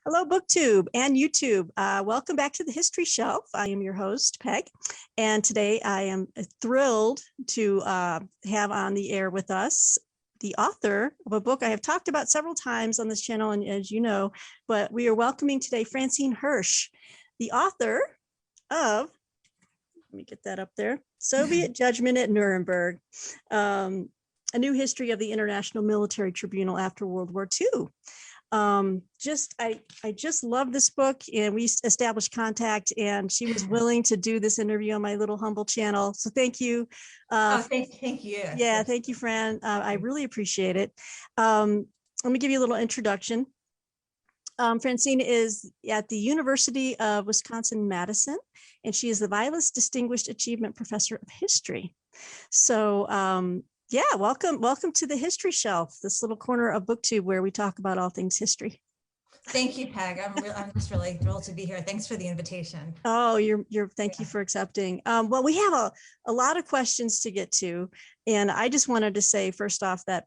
Hello, BookTube and YouTube. Welcome back to the History Shelf. I am your host, Peg, and today I am thrilled to have on the air with us the author of a book I have talked about several times on this channel, and as you know, but we are welcoming today Francine Hirsch, the author of, let me get that up there, Soviet Judgment at Nuremberg, a new history of the International Military Tribunal after World War II. I just love this book, and we established contact, and she was willing to do this interview on my little humble channel. So thank you. Thank you. Yeah, thank you, Fran. I really appreciate it. Let me give you a little introduction. Francine is at the University of Wisconsin-Madison, and she is the Vilas Distinguished Achievement Professor of History. So yeah, welcome to the History Shelf, this little corner of BookTube where we talk about all things history. Thank you, Peg. I'm just really thrilled to be here. Thanks for the invitation. Oh, thank you for accepting. Well, we have a lot of questions to get to, and I just wanted to say first off that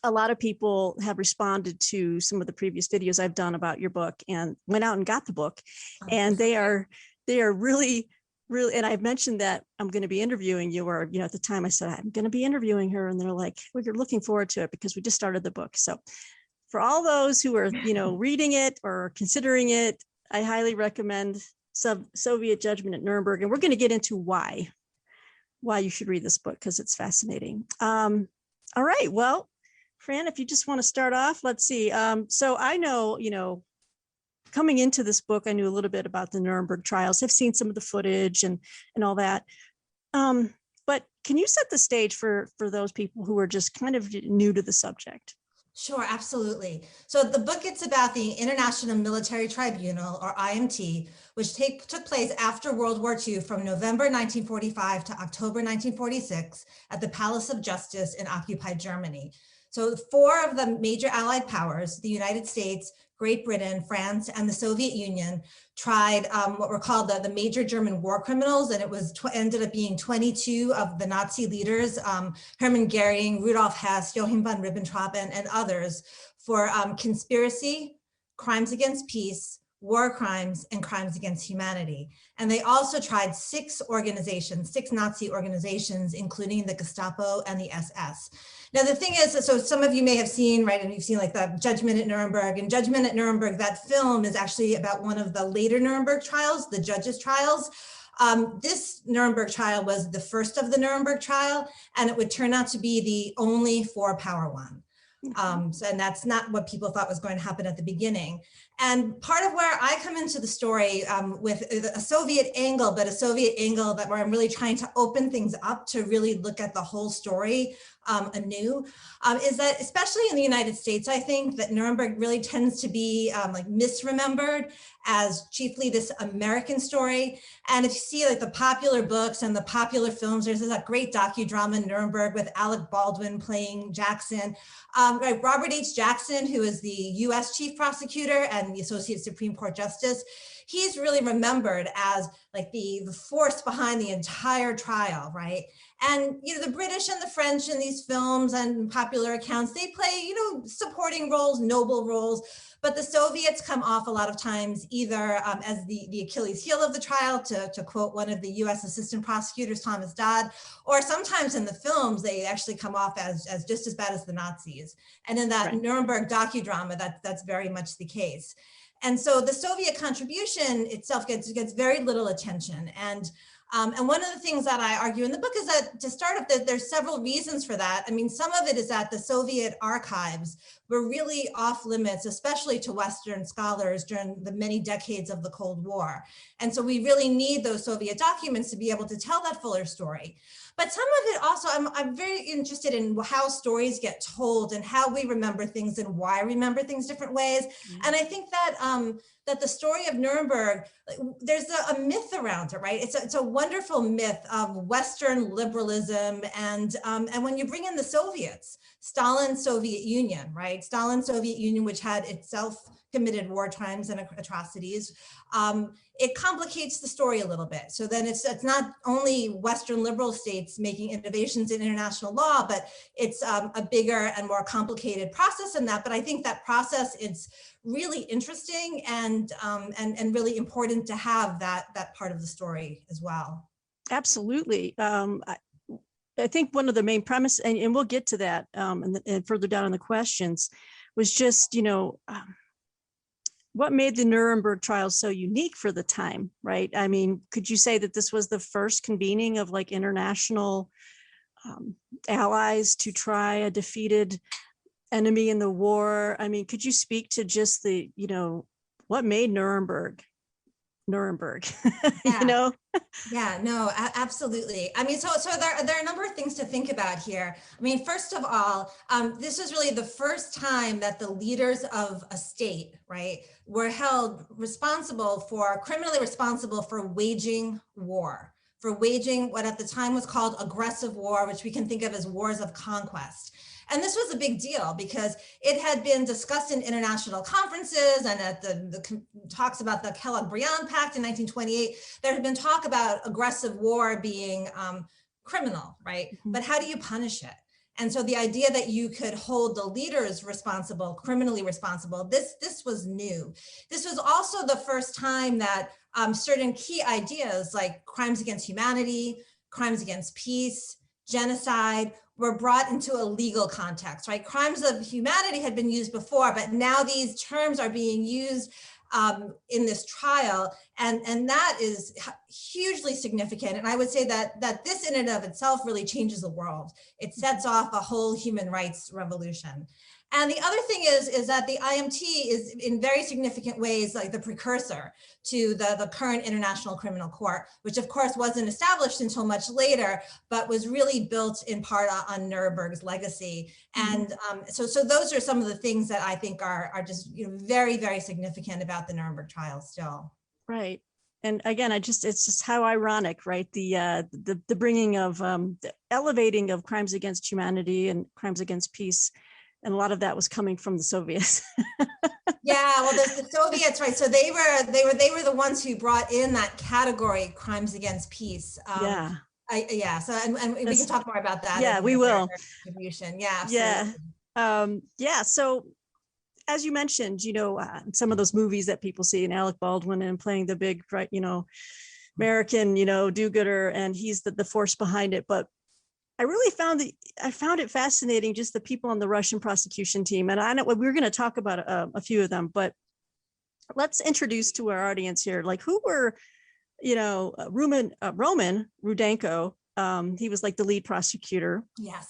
a lot of people have responded to some of the previous videos I've done about your book and went out and got the book, and they are really, and I've mentioned that I'm going to be interviewing you, or, at the time I said, I'm going to be interviewing her. And they're like, well, you're looking forward to it because we just started the book. So for all those who are, reading it or considering it, I highly recommend Soviet Judgment at Nuremberg. And we're going to get into why you should read this book, because it's fascinating. All right. Well, Fran, if you just want to start off, let's see. So I know, coming into this book, I knew a little bit about the Nuremberg trials. I've seen some of the footage and all that. But can you set the stage for those people who are just kind of new to the subject? Sure, absolutely. So the book, it's about the International Military Tribunal, or IMT, which took place after World War II from November 1945 to October 1946 at the Palace of Justice in occupied Germany. So 4 of the major Allied powers, the United States, Great Britain, France, and the Soviet Union, tried what were called the major German war criminals, and it was ended up being 22 of the Nazi leaders, Hermann Goering, Rudolf Hess, Joachim von Ribbentrop, and others, for conspiracy, crimes against peace, war crimes, and crimes against humanity. And they also tried 6 Nazi organizations, including the Gestapo and the SS. Now, the thing is, so some of you may have seen, right, and you've seen like the Judgment at Nuremberg, and Judgment at Nuremberg, that film is actually about one of the later Nuremberg trials, the judges' trials. This Nuremberg trial was the first of the Nuremberg trial, and it would turn out to be the only 4-power one. And that's not what people thought was going to happen at the beginning. And part of where I come into the story with a Soviet angle, but a Soviet angle that where I'm really trying to open things up to really look at the whole story anew, is that especially in the United States, I think that Nuremberg really tends to be like misremembered as chiefly this American story. And if you see like the popular books and the popular films, there's a great docudrama, Nuremberg, with Alec Baldwin playing Jackson. Right, Robert H. Jackson, who is the US Chief Prosecutor and the Associate Supreme Court Justice, he's really remembered as like the force behind the entire trial, right? And, the British and the French in these films and popular accounts, they play, supporting roles, noble roles, but the Soviets come off a lot of times either as the Achilles heel of the trial, to quote one of the US Assistant Prosecutors, Thomas Dodd, or sometimes in the films, they actually come off as just as bad as the Nazis. And in that Nuremberg docudrama, that's very much the case. And so the Soviet contribution itself gets very little attention. And one of the things that I argue in the book is that, to start off, there's several reasons for that. I mean, some of it is that the Soviet archives were really off limits, especially to Western scholars during the many decades of the Cold War. And so we really need those Soviet documents to be able to tell that fuller story. But some of it also, I'm very interested in how stories get told and how we remember things and why we remember things different ways. And I think that that the story of Nuremberg, there's a myth around it, right? It's a wonderful myth of Western liberalism, and when you bring in the Soviets Stalin's Soviet Union, right? Stalin's Soviet Union, which had itself committed war crimes and atrocities, it complicates the story a little bit. So then it's not only Western liberal states making innovations in international law, but it's a bigger and more complicated process than that. But I think that process is really interesting and really important to have that part of the story as well. Absolutely. I think one of the main premise, and we'll get to that and further down in the questions, was just, what made the Nuremberg trials so unique for the time, right? I mean, could you say that this was the first convening of like international allies to try a defeated enemy in the war? I mean, could you speak to just the, what made Nuremberg? Yeah. Yeah, no, absolutely. I mean, so there are a number of things to think about here. I mean, first of all, this is really the first time that the leaders of a state, right, were held criminally responsible for waging war, for waging what at the time was called aggressive war, which we can think of as wars of conquest. And this was a big deal because it had been discussed in international conferences and at the talks about the Kellogg-Briand Pact in 1928. There had been talk about aggressive war being criminal, right? Mm-hmm. But how do you punish it? And so the idea that you could hold the leaders responsible, criminally responsible, this was new. This was also the first time that certain key ideas like crimes against humanity, crimes against peace, genocide, were brought into a legal context, right? Crimes of humanity had been used before, but now these terms are being used in this trial, and that is hugely significant. And I would say that this in and of itself really changes the world. It sets off a whole human rights revolution. And the other thing is that the IMT is in very significant ways like the precursor to the current International Criminal Court, which of course wasn't established until much later, but was really built in part on Nuremberg's legacy. And so those are some of the things that I think are just very, very significant about the Nuremberg trials still. Right. And again, it's just how ironic, right? The bringing of the elevating of crimes against humanity and crimes against peace. And a lot of that was coming from the Soviets. Yeah, well, the Soviets, right? So they were the ones who brought in that category, crimes against peace. Yeah. So and we can talk more about that. Yeah, we will. Distribution. Yeah. Absolutely. Yeah. So, as you mentioned, some of those movies that people see, and Alec Baldwin and playing the big, right, American, do-gooder, and he's the force behind it, but I really found it fascinating, just the people on the Russian prosecution team. And I know we're going to talk about a few of them, but let's introduce to our audience here, like who were, Roman Rudenko. He was like the lead prosecutor.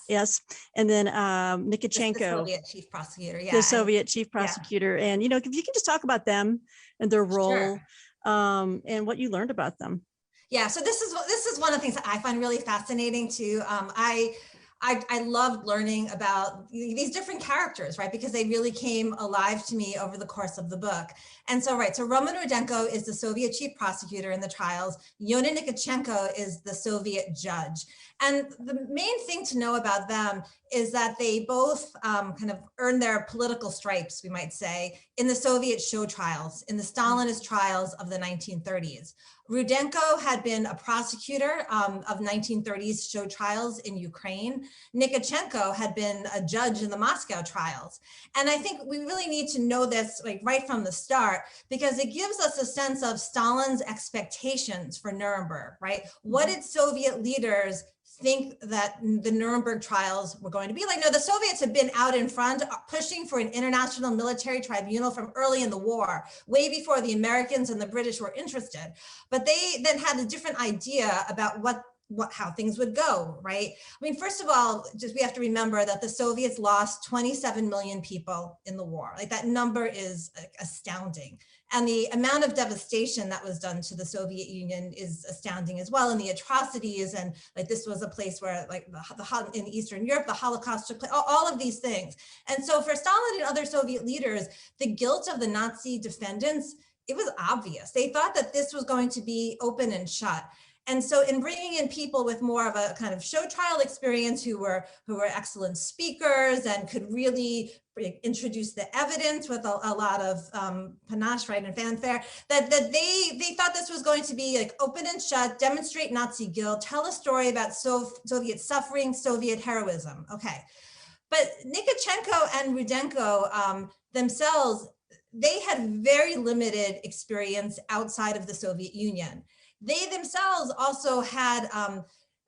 Yes. And then Nikitchenko, the Soviet chief prosecutor. Yeah. The Soviet chief prosecutor. Yeah. And, if you can just talk about them and their role, and what you learned about them. Yeah, so this is one of the things that I find really fascinating too. I loved learning about these different characters, right? Because they really came alive to me over the course of the book. And so, right, so Roman Rudenko is the Soviet chief prosecutor in the trials. Yona Nikitchenko is the Soviet judge. And the main thing to know about them is that they both kind of earned their political stripes, we might say, in the Soviet show trials, in the Stalinist trials of the 1930s. Rudenko had been a prosecutor of 1930s show trials in Ukraine. Nikitchenko had been a judge in the Moscow trials. And I think we really need to know this like right from the start, because it gives us a sense of Stalin's expectations for Nuremberg, right? What did Soviet leaders think that the Nuremberg trials were going to be like? No, the Soviets had been out in front pushing for an international military tribunal from early in the war, way before the Americans and the British were interested. But they then had a different idea about how things would go, right? I mean, first of all, just we have to remember that the Soviets lost 27 million people in the war. Like that number is astounding. And the amount of devastation that was done to the Soviet Union is astounding as well. And the atrocities, and like this was a place where like in Eastern Europe, the Holocaust took place, all of these things. And so for Stalin and other Soviet leaders, the guilt of the Nazi defendants, it was obvious. They thought that this was going to be open and shut. And so in bringing in people with more of a kind of show trial experience who were excellent speakers and could really introduce the evidence with a lot of panache, right, and fanfare, that they thought this was going to be like open and shut, demonstrate Nazi guilt, tell a story about Soviet suffering, Soviet heroism. Okay. But Nikitchenko and Rudenko themselves, they had very limited experience outside of the Soviet Union. They themselves also had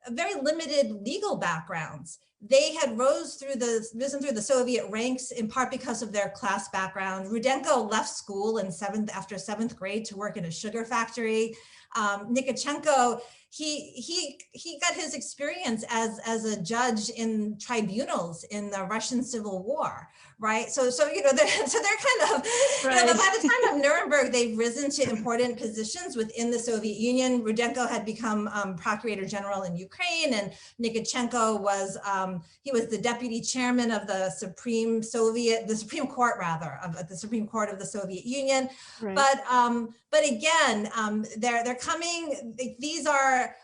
very limited legal backgrounds. They had risen through the Soviet ranks in part because of their class background. Rudenko left school after seventh grade to work in a sugar factory. Nikitchenko, he got his experience as a judge in tribunals in the Russian Civil War, right? So you know, they're kind of, right. You know, by the time of Nuremberg, they've risen to important positions within the Soviet Union. Rudenko had become Procurator General in Ukraine, and Nikitchenko was he was the deputy chairman of the Supreme Court of the Supreme Court of the Soviet Union. Right. But again, they're coming. These are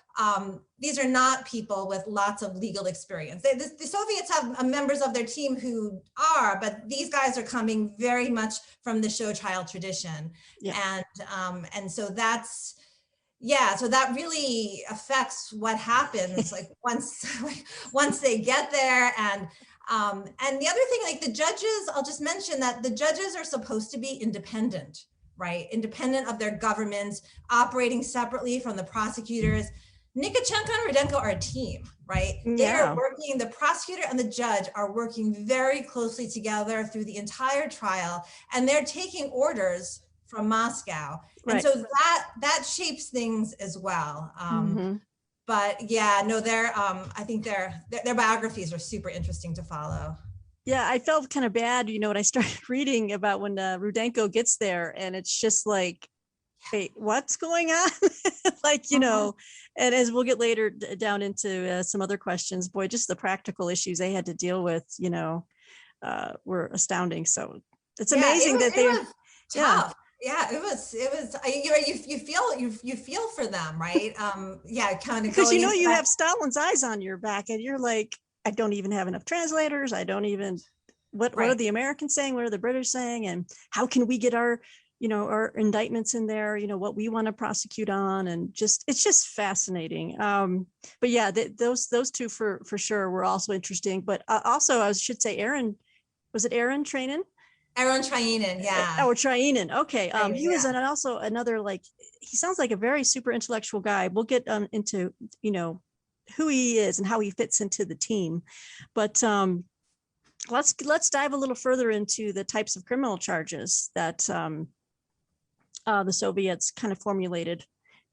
not people with lots of legal experience. The Soviets have members of their team who are, but these guys are coming very much from the show trial tradition. Yeah. And so that's, yeah, so that really affects what happens like once they get there. And the other thing, like the judges, I'll just mention that the judges are supposed to be independent, right? Independent of their governments, operating separately from the prosecutors. Nikitchenko and Rudenko are a team, right? Yeah. They are working, the prosecutor and the judge are working very closely together through the entire trial, and they're taking orders from Moscow. Right. And so that shapes things as well. But yeah, no, I think their biographies are super interesting to follow. Yeah, I felt kind of bad, you know, when I started reading about when Rudenko gets there, and it's just like, wait, what's going on? Like, you know, and as we'll get later down into some other questions, boy, just the practical issues they had to deal with, you know, were astounding. So it's amazing that they were tough. Yeah, it was, you feel for them, right? Yeah, kind of because you know, you have Stalin's eyes on your back, and you're like, I don't even have enough translators. I don't even, what are the Americans saying? What are the British saying? And how can we get our, you know, our indictments in there, you know, what we want to prosecute on, and it's just fascinating. But yeah, those two for sure were also interesting. But also I should say Aaron, was it Aaron Trainin? Aaron Trainin, yeah. Oh, Trainin. Okay. He was also another, like, he sounds like a very super intellectual guy. We'll get into, you know, who he is and how he fits into the team. But let's dive a little further into the types of criminal charges that the Soviets kind of formulated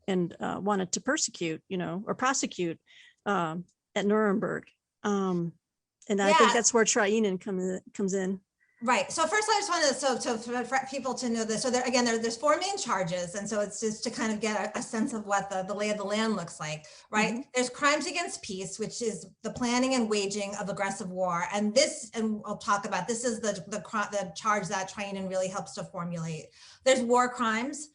and wanted to persecute, you know, or prosecute at Nuremberg. And I think that's where Trainin comes in. Right. So first, I just wanted for people to know this. So there's four main charges, and so it's just to kind of get a sense of what the lay of the land looks like. Right. There's crimes against peace, which is the planning and waging of aggressive war, and I'll talk about this is the charge that Trainin really helps to formulate. There's war crimes,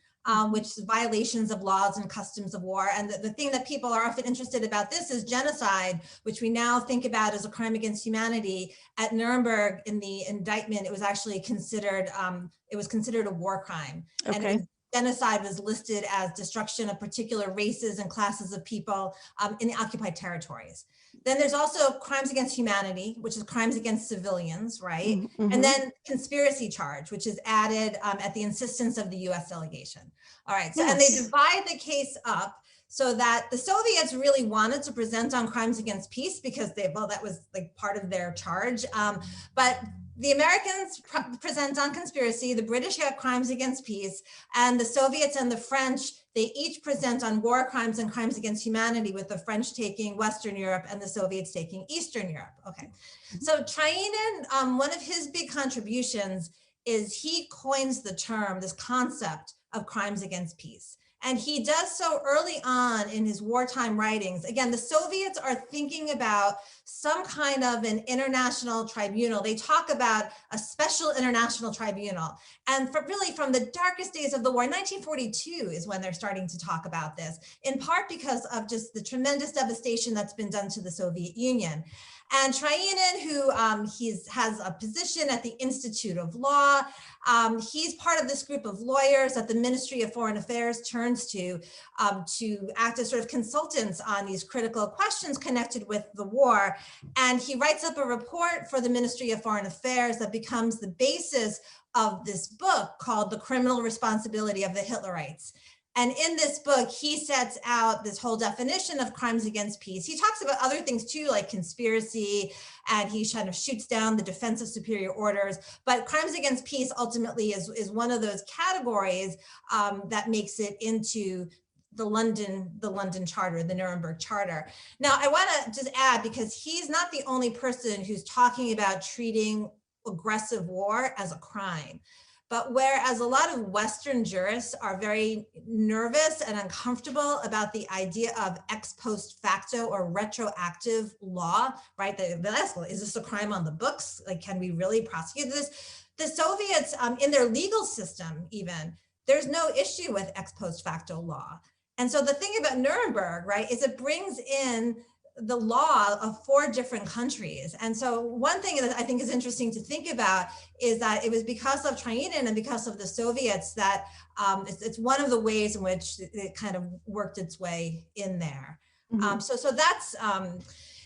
which is violations of laws and customs of war. And the thing that people are often interested about this is genocide, which we now think about as a crime against humanity. At Nuremberg, in the indictment, it was actually considered, a war crime. Okay. And genocide was listed as destruction of particular races and classes of people in the occupied territories. Then there's also crimes against humanity, which is crimes against civilians, right? And then conspiracy charge, which is added at the insistence of the US delegation. All right, so and they divide the case up so that the Soviets really wanted to present on crimes against peace because that was like part of their charge. But the Americans present on conspiracy, the British have crimes against peace, and the Soviets and the French, they each present on war crimes and crimes against humanity, with the French taking Western Europe and the Soviets taking Eastern Europe. Okay, so Trainin, one of his big contributions is he coins the term, this concept of crimes against peace. And he does so early on in his wartime writings. Again, the Soviets are thinking about some kind of an international tribunal. They talk about a special international tribunal. And really from the darkest days of the war, 1942 is when they're starting to talk about this, in part because of just the tremendous devastation that's been done to the Soviet Union. And Trainin, who has a position at the Institute of Law, he's part of this group of lawyers that the Ministry of Foreign Affairs turns to act as sort of consultants on these critical questions connected with the war. And he writes up a report for the Ministry of Foreign Affairs that becomes the basis of this book called The Criminal Responsibility of the Hitlerites. And in this book, he sets out this whole definition of crimes against peace. He talks about other things too, like conspiracy, and he kind of shoots down the defense of superior orders. But crimes against peace ultimately is one of those categories that makes it into the London Charter, the Nuremberg Charter. Now, I want to just add, because he's not the only person who's talking about treating aggressive war as a crime. But whereas a lot of Western jurists are very nervous and uncomfortable about the idea of ex post facto or retroactive law, right? Is this a crime on the books? Like, can we really prosecute this? The Soviets, in their legal system even, there's no issue with ex post facto law. And so the thing about Nuremberg, right, is it brings in the law of 4 different countries. And so one thing that I think is interesting to think about is that it was because of Trainin and because of the Soviets that it's one of the ways in which it kind of worked its way in there. Mm-hmm. So that's,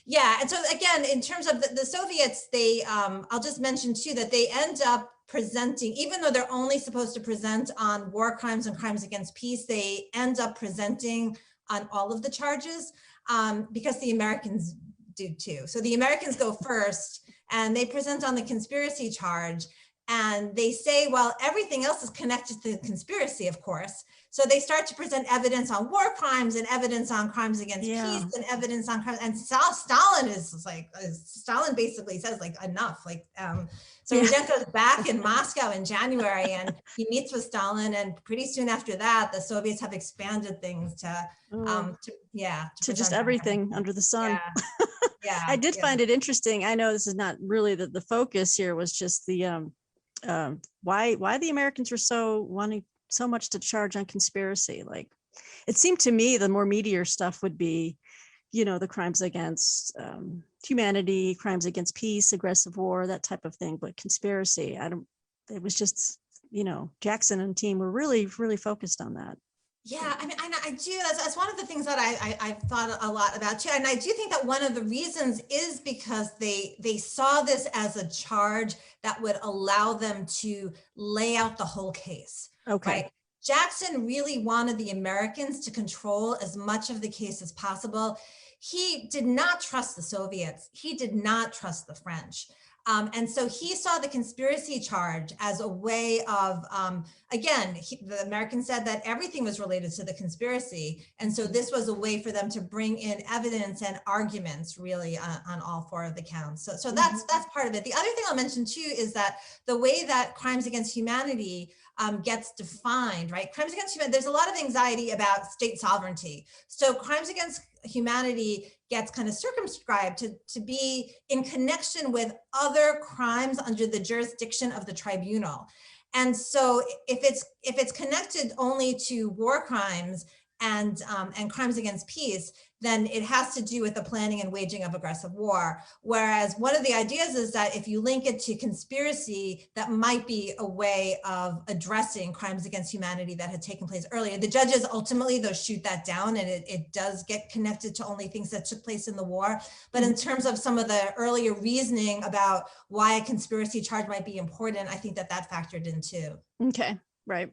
yeah. And so again, in terms of the Soviets, they, I'll just mention too, that they end up presenting, even though they're only supposed to present on war crimes and crimes against peace, they end up presenting on all of the charges. Because the Americans do too. So the Americans go first and they present on the conspiracy charge, and they say, well, everything else is connected to the conspiracy, of course. So they start to present evidence on war crimes and evidence on crimes against peace and evidence on crimes. And Stalin is like, Stalin basically says like, enough. Like, so Rudenko's back in Moscow in January and he meets with Stalin, and pretty soon after that, the Soviets have expanded things to just everything under the sun. Yeah. I did find it interesting. I know this is not really the focus here, was just the why the Americans were so wanting so much to charge on conspiracy. Like, it seemed to me the more meatier stuff would be, the crimes against humanity, crimes against peace, aggressive war, that type of thing. But conspiracy, it was just, Jackson and team were really, really focused on that. Yeah, I mean, I do. That's one of the things that I've thought a lot about too. And I do think that one of the reasons is because they saw this as a charge that would allow them to lay out the whole case. Okay. Right? Jackson really wanted the Americans to control as much of the case as possible. He did not trust the Soviets. He did not trust the French. And so he saw the conspiracy charge as a way of, the Americans said that everything was related to the conspiracy. And so this was a way for them to bring in evidence and arguments really on all 4 of the counts. So that's part of it. The other thing I'll mention too is that the way that crimes against humanity gets defined, right? Crimes against humanity, there's a lot of anxiety about state sovereignty. So crimes against humanity gets kind of circumscribed to be in connection with other crimes under the jurisdiction of the tribunal. And so if it's connected only to war crimes and crimes against peace, then it has to do with the planning and waging of aggressive war. Whereas one of the ideas is that if you link it to conspiracy, that might be a way of addressing crimes against humanity that had taken place earlier. The judges ultimately, they'll shoot that down, and it does get connected to only things that took place in the war. But in terms of some of the earlier reasoning about why a conspiracy charge might be important, I think that factored in too. Okay, right.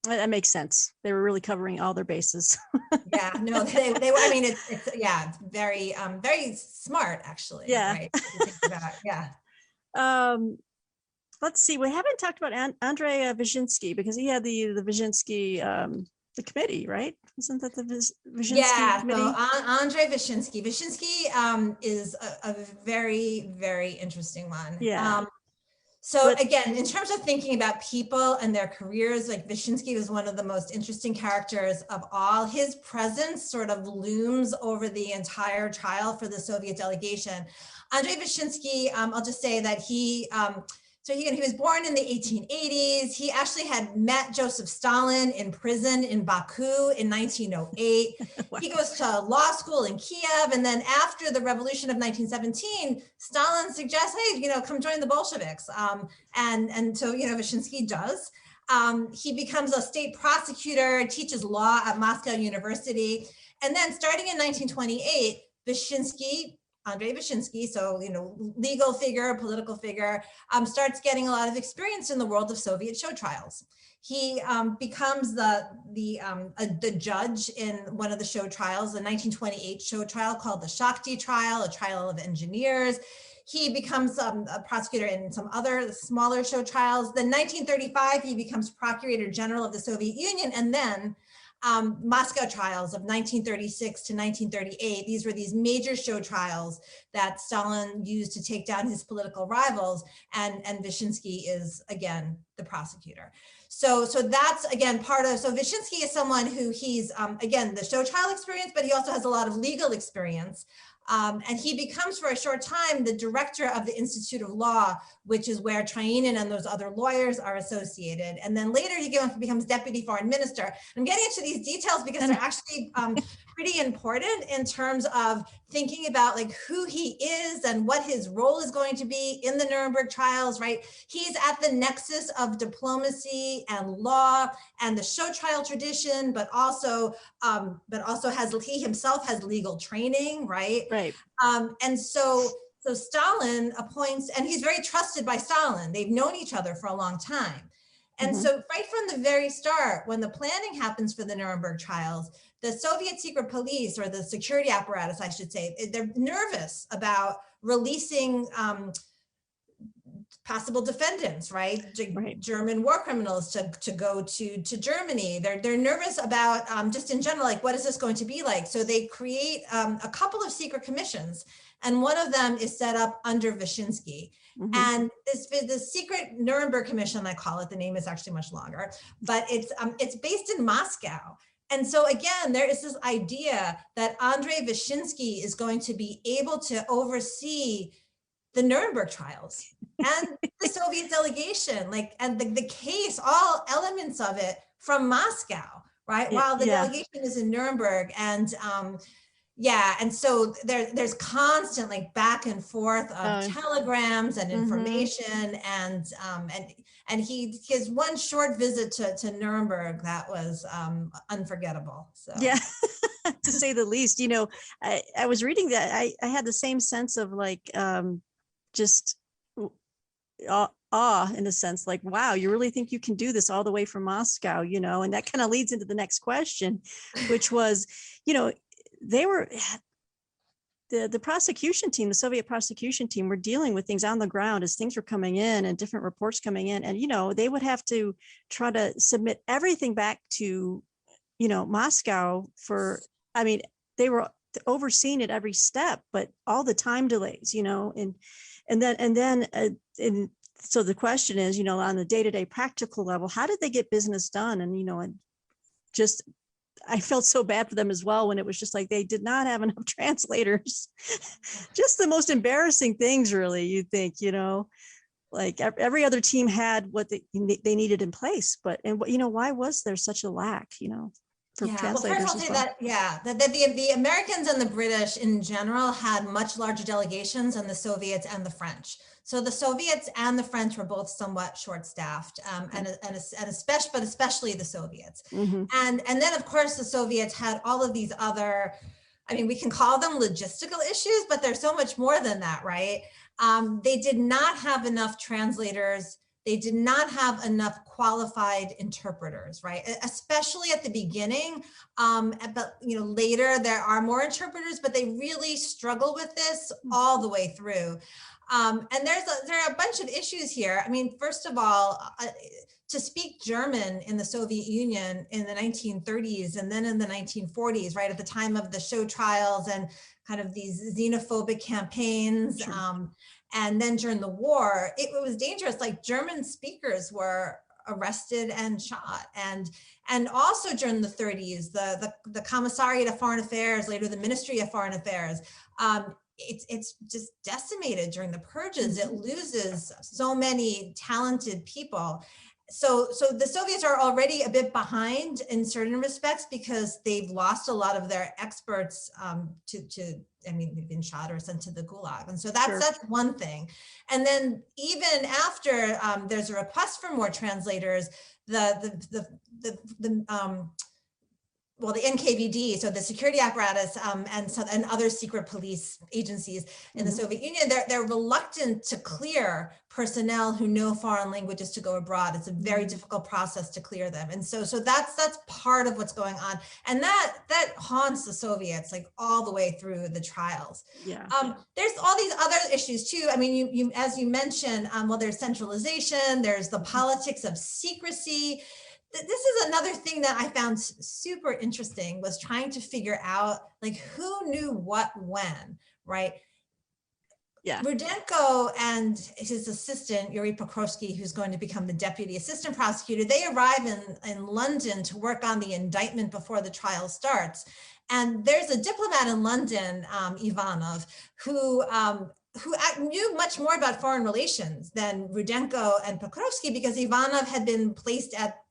That makes sense. They were really covering all their bases. Yeah, no, they were. I mean, it's very, very smart, actually. Yeah. Right? To think about, yeah. Let's see. We haven't talked about Andrei Vishinsky, because he had the Vishinsky, the committee, right? Isn't that the Vishinsky committee? So Andrei Vishinsky. Vishinsky is a very, very interesting one. Yeah. So But again, in terms of thinking about people and their careers, like Vishinsky was one of the most interesting characters of all. His presence sort of looms over the entire trial for the Soviet delegation. Andrei Vishinsky, I'll just say that he was born in the 1880s. He actually had met Joseph Stalin in prison in Baku in 1908. wow. He goes to law school in Kiev. And then after the revolution of 1917, Stalin suggests, hey, come join the Bolsheviks. And so, Vishinsky does. He becomes a state prosecutor, teaches law at Moscow University. And then starting in 1928, Andrei Vishinsky, so, legal figure, political figure, starts getting a lot of experience in the world of Soviet show trials. He becomes the judge in one of the show trials, the 1928 show trial called the Shakti trial, a trial of engineers. He becomes a prosecutor in some other smaller show trials. Then 1935, he becomes Procurator General of the Soviet Union, and then Moscow trials of 1936 to 1938. These were these major show trials that Stalin used to take down his political rivals, and Vishinsky is, again, the prosecutor. So that's, again, so Vishinsky is someone who he's, again, the show trial experience, but he also has a lot of legal experience. And he becomes, for a short time, the director of the Institute of Law, which is where Trainin and those other lawyers are associated. And then later he becomes deputy foreign minister. I'm getting into these details because they're actually pretty important in terms of thinking about like who he is and what his role is going to be in the Nuremberg trials, right? He's at the nexus of diplomacy and law and the show trial tradition, but also he himself has legal training, right? Right. And so Stalin appoints, and he's very trusted by Stalin. They've known each other for a long time. And so right from the very start, when the planning happens for the Nuremberg trials, the Soviet secret police, or the security apparatus, I should say, they're nervous about releasing possible defendants, right? German war criminals to go to Germany. They're nervous about just in general, like, what is this going to be like? So they create a couple of secret commissions, and one of them is set up under Vishinsky. And the secret Nuremberg Commission, I call it, the name is actually much longer, but it's based in Moscow. And so again, there is this idea that Andrei Vishinsky is going to be able to oversee the Nuremberg trials and the Soviet delegation, and the case, all elements of it from Moscow, right? While the delegation is in Nuremberg. And and so there's constant back and forth of telegrams and information, and he has one short visit to Nuremberg that was unforgettable. So yeah, to say the least. I was reading that I had the same sense of just awe in a sense, wow, you really think you can do this all the way from Moscow, and that kind of leads into the next question, which was, they were, the prosecution team, the Soviet prosecution team, were dealing with things on the ground as things were coming in and different reports coming in. And, they would have to try to submit everything back to, Moscow they were overseen at every step, but all the time delays, and so the question is, on the day-to-day practical level, how did they get business done? And, I felt so bad for them as well when it was just they did not have enough translators. Just the most embarrassing things, really, you think, every other team had what they needed in place, but, why was there such a lack, for translators? Well, first I'll say that the Americans and the British in general had much larger delegations than the Soviets and the French. So the Soviets and the French were both somewhat short-staffed, especially the Soviets. And then, of course, the Soviets had all of these other, we can call them logistical issues, but they're so much more than that, right? They did not have enough translators. They did not have enough qualified interpreters, right? Especially at the beginning, but later there are more interpreters, but they really struggle with this all the way through. And there are a bunch of issues here. First of all, to speak German in the Soviet Union in the 1930s and then in the 1940s, right, at the time of the show trials and kind of these xenophobic campaigns. And then during the war, it was dangerous. Like German speakers were arrested and shot. And also during the 30s, the Commissariat of Foreign Affairs, later the Ministry of Foreign Affairs, it's just decimated during the purges. It loses so many talented people. So the Soviets are already a bit behind in certain respects because they've lost a lot of their experts they've been shot or sent to the Gulag. And so that's one thing. And then even after there's a request for more translators, the NKVD, so the security apparatus, and other secret police agencies in the Soviet Union, they're reluctant to clear personnel who know foreign languages to go abroad. It's a very difficult process to clear them, and so that's part of what's going on, and that haunts the Soviets like all the way through the trials. Yeah. There's all these other issues too. I mean, you as you mentioned, there's centralization. There's the politics of secrecy. This is another thing that I found super interesting, was trying to figure out like who knew what when, right? Yeah. Rudenko and his assistant, Yuri Pokrovsky, who's going to become the deputy assistant prosecutor, they arrive in London to work on the indictment before the trial starts. And there's a diplomat in London, Ivanov, who knew much more about foreign relations than Rudenko and Pokrovsky, because Ivanov had been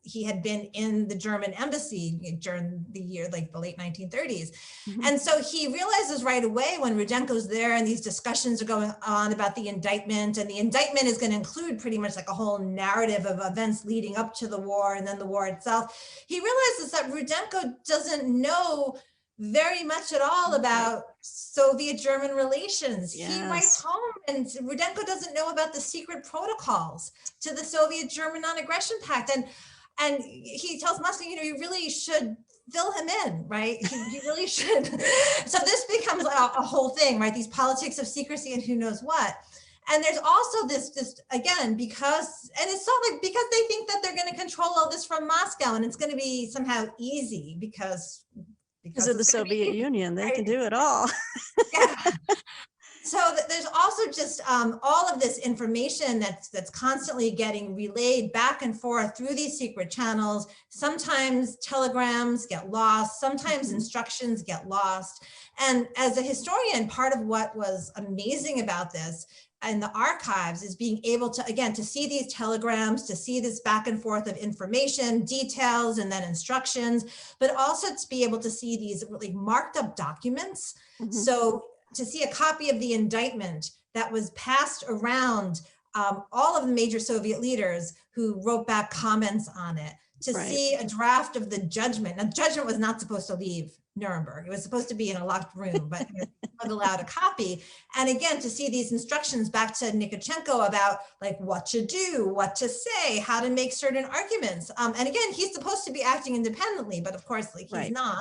he had been in the German embassy during the year, like the late 1930s. And so he realizes right away when Rudenko's there and these discussions are going on about the indictment, and the indictment is going to include pretty much like a whole narrative of events leading up to the war and then the war itself. He realizes that Rudenko doesn't know very much at all about Soviet-German relations. Yes. He writes home, and Rudenko doesn't know about the secret protocols to the Soviet-German non-aggression pact. And he tells Moscow, you really should fill him in, right? You really should. So this becomes a whole thing, right? These politics of secrecy and who knows what. And there's also this again, because they think that they're going to control all this from Moscow, and it's going to be somehow easy because of the Soviet Union, they can do it all. Yeah. So there's also just all of this information that's constantly getting relayed back and forth through these secret channels. Sometimes telegrams get lost, sometimes instructions get lost. And as a historian, part of what was amazing about this in the archives is being able to, again, to see these telegrams, to see this back and forth of information, details, and then instructions, but also to be able to see these really marked up documents. So to see a copy of the indictment that was passed around all of the major Soviet leaders who wrote back comments on it, to see a draft of the judgment. Now, judgment was not supposed to leave Nuremberg. It was supposed to be in a locked room, but it was allowed a copy. And again, to see these instructions back to Nikitchenko about like what to do, what to say, how to make certain arguments. And again, he's supposed to be acting independently, but of course, like he's not.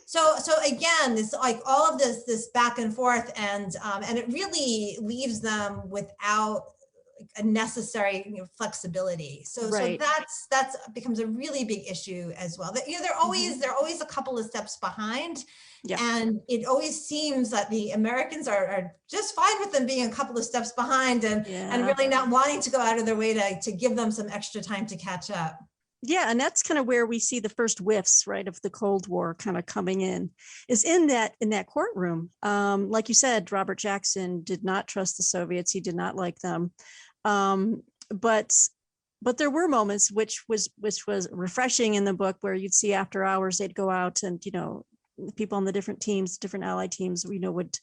So again, this like all of this back and forth, and it really leaves them without a necessary flexibility. So that's becomes a really big issue as well. That they're always a couple of steps behind. Yeah. And it always seems that the Americans are just fine with them being a couple of steps behind and really not wanting to go out of their way to give them some extra time to catch up. Yeah, and that's kind of where we see the first whiffs, right, of the Cold War kind of coming in, is in that courtroom. Like you said, Robert Jackson did not trust the Soviets. He did not like them. But there were moments which was refreshing in the book, where you'd see after hours they'd go out and people on the different teams, different allied teams, would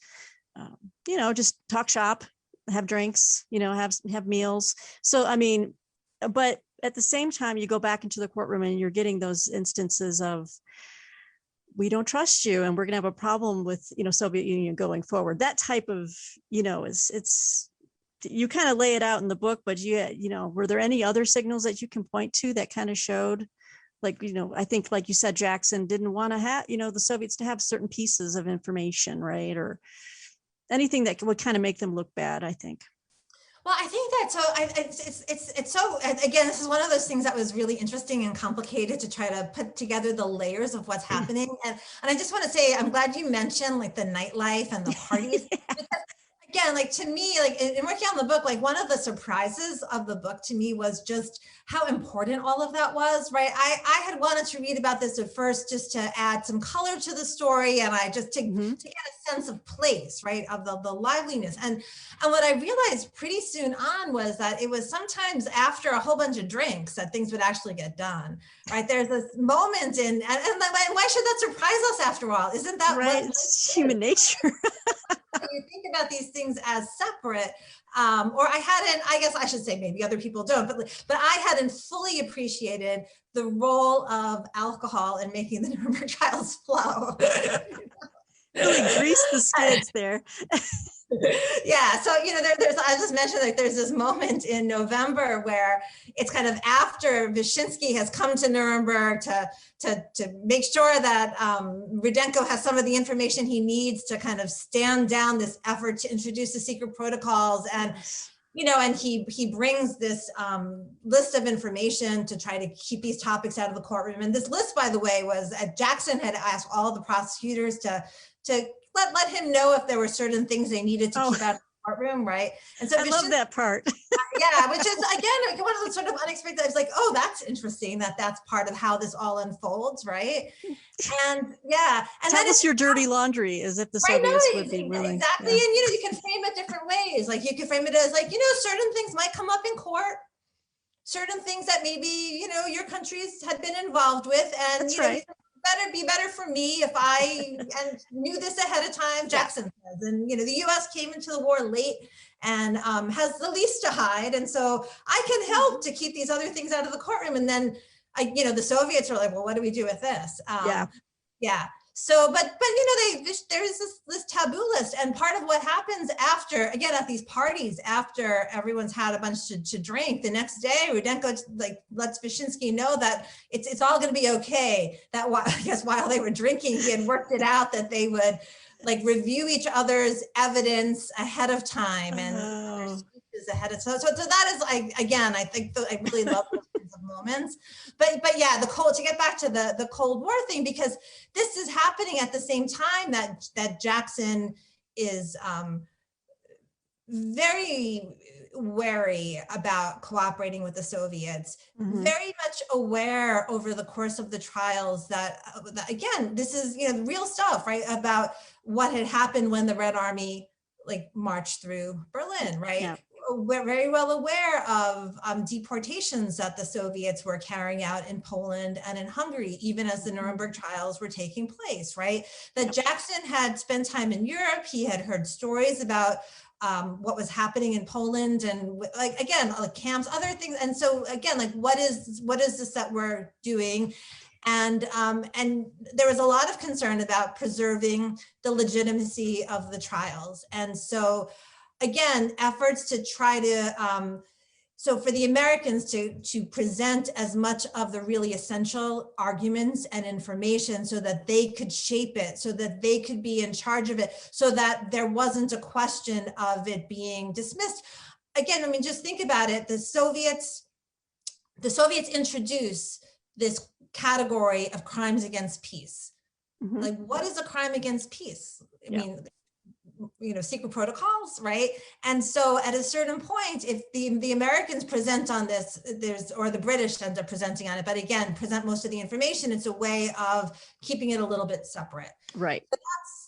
just talk shop, have drinks, have meals. So I mean, but at the same time, you go back into the courtroom and you're getting those instances of, we don't trust you and we're going to have a problem with, Soviet Union going forward. That type of, it's, you kind of lay it out in the book, but were there any other signals that you can point to that kind of showed, like, I think, like you said, Jackson didn't want to have, the Soviets to have certain pieces of information, right? Or anything that would kind of make them look bad, I think. Well, I think that it's so, again, this is one of those things that was really interesting and complicated to try to put together the layers of what's happening. And I just want to say, I'm glad you mentioned like the nightlife and the parties, because again, like to me, like in working on the book, like one of the surprises of the book to me was just how important all of that was, right? I had wanted to read about this at first just to add some color to the story, and I just to get a sense of place, right, of the liveliness. And what I realized pretty soon on was that it was sometimes after a whole bunch of drinks that things would actually get done, right? There's this moment and why should that surprise us after all? Isn't that right? It's human nature. You think about these things as separate, or I guess I should say, maybe other people don't, but I hadn't fully appreciated the role of alcohol in making the Nuremberg trials flow. Really grease the skids there. Yeah, so there's I just mentioned like there's this moment in November where it's kind of after Vishinsky has come to Nuremberg to make sure that Rudenko has some of the information he needs to kind of stand down this effort to introduce the secret protocols, and and he brings this list of information to try to keep these topics out of the courtroom. And this list, by the way, was Jackson had asked all the prosecutors to let him know if there were certain things they needed to keep out of the courtroom, right? And so I love that part. Yeah, which is again one of the sort of unexpected. I was like, oh, that's interesting that's part of how this all unfolds, right? And yeah, and tell us your dirty laundry, as if the Soviets would be willing. Exactly, and you can frame it different ways. Like you can frame it as like certain things might come up in court, certain things that maybe your countries had been involved with, and that's right. Be better for me if I knew this ahead of time, Jackson says. And the U.S. came into the war late and has the least to hide, and so I can help to keep these other things out of the courtroom. And then the Soviets are like, well, what do we do with this? Yeah. So, but there's this taboo list, and part of what happens after, again, at these parties, after everyone's had a bunch to drink, the next day, Rudenko lets Vishinsky know that it's all going to be okay. That I guess while they were drinking, he had worked it out that they would review each other's evidence ahead of time and their speeches ahead of time. So that is, I think I really love those kinds of moments. But yeah, to get back to the Cold War thing, because this is happening at the same time that Jackson is very wary about cooperating with the Soviets, very much aware over the course of the trials that again, this is real stuff, right, about what had happened when the Red Army marched through Berlin, right? Yeah. We're very well aware of deportations that the Soviets were carrying out in Poland and in Hungary, even as the Nuremberg trials were taking place, right? That Jackson had spent time in Europe. He had heard stories about what was happening in Poland and camps, other things. And so again, what is this that we're doing? And there was a lot of concern about preserving the legitimacy of the trials. And so again, efforts to try to, so for the Americans to present as much of the really essential arguments and information so that they could shape it, so that they could be in charge of it, so that there wasn't a question of it being dismissed. Again, just think about it. The Soviets introduce this category of crimes against peace. What is a crime against peace? I mean, secret protocols, right? And so at a certain point, if the Americans present on this, or the British end up presenting on it, but again, present most of the information, it's a way of keeping it a little bit separate. Right.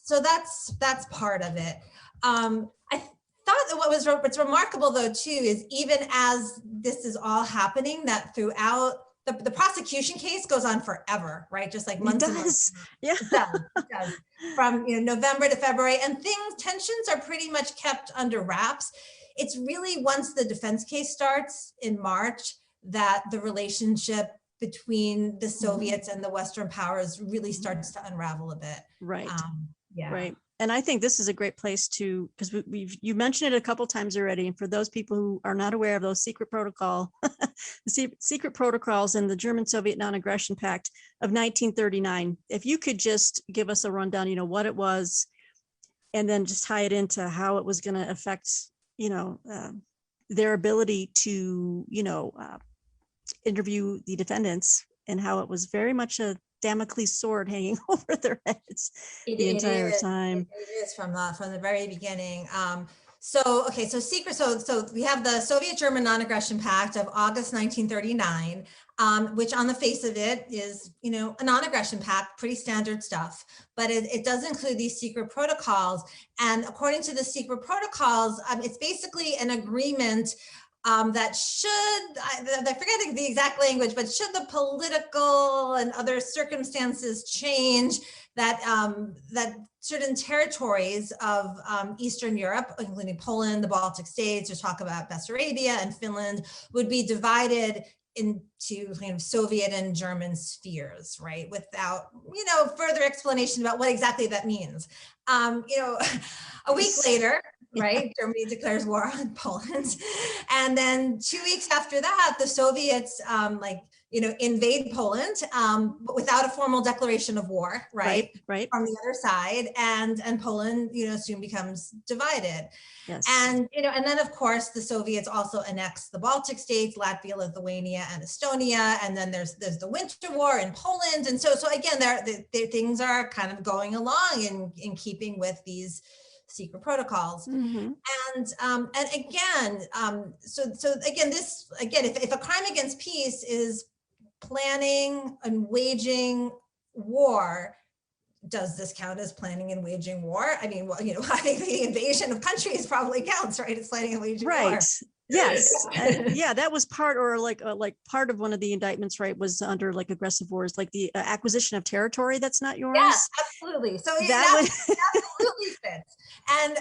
So that's part of it. I thought that what's remarkable though too is even as this is all happening, that throughout the prosecution case goes on forever, right? Just months and months. Yeah. It does. From November to February, and tensions are pretty much kept under wraps. It's really once the defense case starts in March that the relationship between the Soviets and the Western powers really starts to unravel a bit. Right. Yeah. Right. And I think this is a great place to, because you mentioned it a couple times already. And for those people who are not aware of those secret protocol, the secret protocols in the German-Soviet Non-Aggression Pact of 1939, if you could just give us a rundown, what it was, and then just tie it into how it was going to affect, their ability to, interview the defendants, and how it was very much a Damocles sword hanging over their heads the entire time. It is from the very beginning. So, okay, so we have the Soviet-German Non-Aggression Pact of August 1939, which on the face of it is, a non-aggression pact, pretty standard stuff, but it does include these secret protocols. And according to the secret protocols, it's basically an agreement that I forget the exact language, but should the political and other circumstances change, that certain territories of Eastern Europe, including Poland, the Baltic states, or talk about Bessarabia and Finland, would be divided into kind of Soviet and German spheres, right? Without, further explanation about what exactly that means. A week later, right, Germany declares war on Poland. And then 2 weeks after that, the Soviets invade Poland, but without a formal declaration of war, right? From the other side, and Poland, soon becomes divided. Yes. And, and then of course the Soviets also annexed the Baltic states, Latvia, Lithuania, and Estonia. And then there's the Winter War in Poland. And so again, things are kind of going along in keeping with these secret protocols. Mm-hmm. And again, if a crime against peace is planning and waging war, does this count as planning and waging war? I mean, well, I think the invasion of countries probably counts, right? It's planning and waging war. Yes. Yeah, that was part, or like part of one of the indictments, right, was under like aggressive wars, like the acquisition of territory that's not yours. Yes, absolutely. So that absolutely fits. And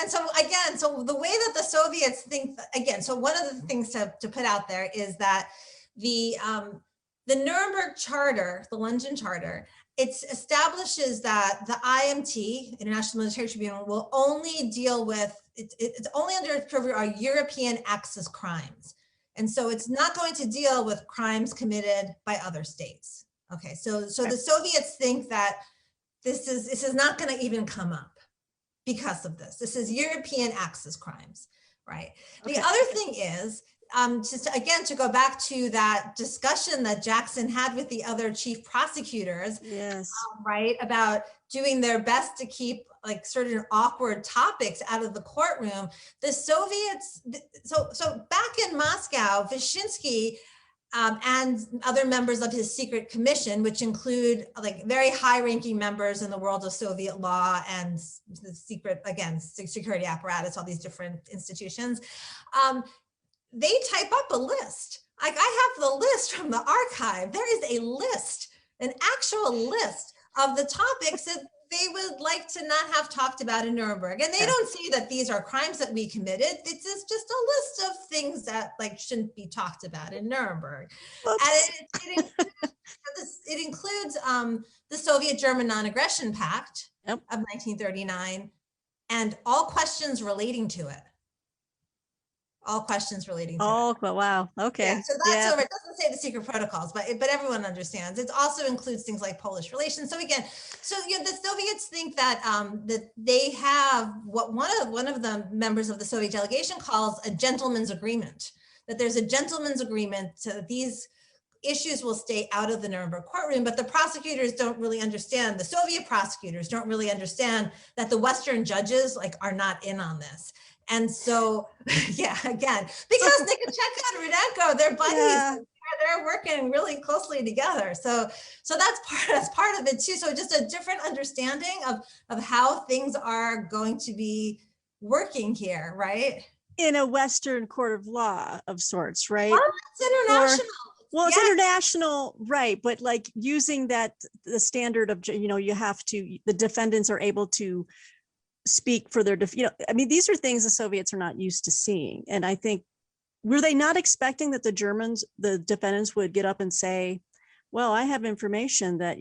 so again, so the way that the Soviets think, again, so one of the things to put out there is that the Nuremberg Charter, the London Charter, it establishes that the IMT, International Military Tribunal, will only deal with, it's only under its purview are European Axis crimes. And so it's not going to deal with crimes committed by other states. Okay, so the Soviets think that this is not going to even come up because of this. This is European Axis crimes, right? Okay. The other thing is, to go back to that discussion that Jackson had with the other chief prosecutors, yes, right, about doing their best to keep like certain awkward topics out of the courtroom. The Soviets, so back in Moscow, Vishinsky and other members of his secret commission, which include like very high-ranking members in the world of Soviet law and the secret, again, security apparatus, all these different institutions, they type up a list. Like I have the list from the archive. There is a list, an actual list of the topics that they would like to not have talked about in Nuremberg. And they don't say that these are crimes that we committed. It's just a list of things that like shouldn't be talked about in Nuremberg. Oops. And it includes the Soviet-German Non-Aggression Pact of 1939 and all questions relating to it. All questions relating to it. Oh, wow. Okay. Yeah, so that's over. It doesn't say the secret protocols, but everyone understands. It also includes things like Polish relations. So again, the Soviets think that that they have what one of the members of the Soviet delegation calls a gentleman's agreement. That there's a gentleman's agreement so that these issues will stay out of the Nuremberg courtroom, but the prosecutors don't really understand. The Soviet prosecutors don't really understand that the Western judges are not in on this. And so, again, because Nikitschenko and Rudenko, they're buddies, they're working really closely together. So that's part of it too. So just a different understanding of how things are going to be working here, right? In a Western court of law of sorts, right? Well, it's international. It's international, right? But like using the standard of, you have to, the defendants are able to speak for their, these are things the Soviets are not used to seeing. And I think, were they not expecting that the defendants would get up and say, well, I have information that,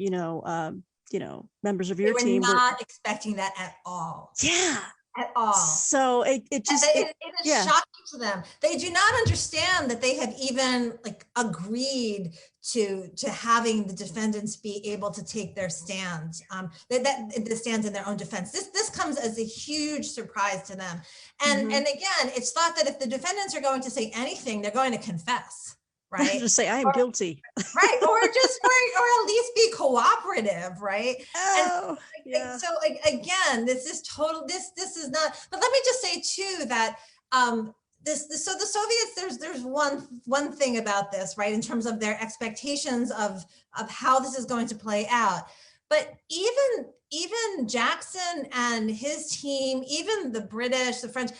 members of your team were not expecting that at all. Yeah. At all. So it is shocking to them. They do not understand that they have even agreed to having the defendants be able to take their stands, that the stands in their own defense. This comes as a huge surprise to them. And again, it's thought that if the defendants are going to say anything, they're going to confess. right? Just say, I am guilty. Right, or at least be cooperative, right? And Oh, yeah. so again, this is this is not. But let me just say too that so the Soviets, there's one thing about this, right, in terms of their expectations of how this is going to play out. But even Jackson and his team, even the British, the French,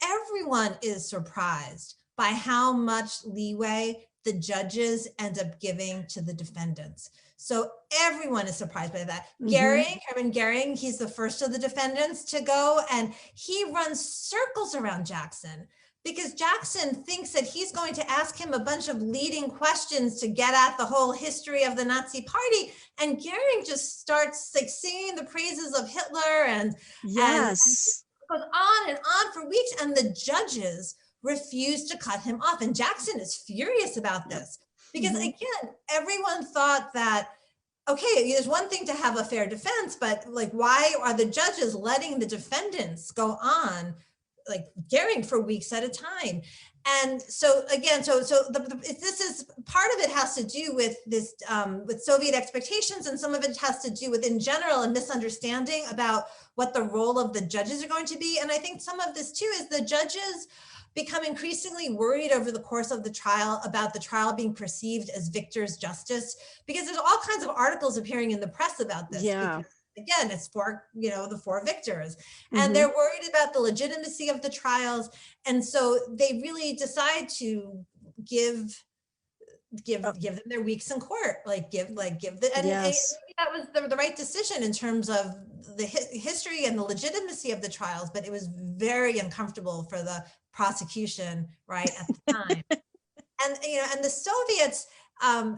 everyone is surprised by how much leeway the judges end up giving to the defendants. So everyone is surprised by that. Hermann Goering, he's the first of the defendants to go, and he runs circles around Jackson because Jackson thinks that he's going to ask him a bunch of leading questions to get at the whole history of the Nazi party. And Goering just starts like singing the praises of Hitler and yes, and goes on and on for weeks, and the judges refuse to cut him off. And Jackson is furious about this because again, everyone thought that, okay, there's one thing to have a fair defense, but like, why are the judges letting the defendants go on like Goering for weeks at a time? And so again, this is part of it has to do with this, with Soviet expectations, and some of it has to do with, in general, a misunderstanding about what the role of the judges are going to be. And I think some of this too is the judges become increasingly worried over the course of the trial about the trial being perceived as victor's justice, because there's all kinds of articles appearing in the press about this. Yeah. Because, again, it's for, the four victors, and they're worried about the legitimacy of the trials. And so they really decide to give them their weeks in court, and that was the right decision in terms of the history and the legitimacy of the trials, but it was very uncomfortable for the prosecution right at the time. and the Soviets,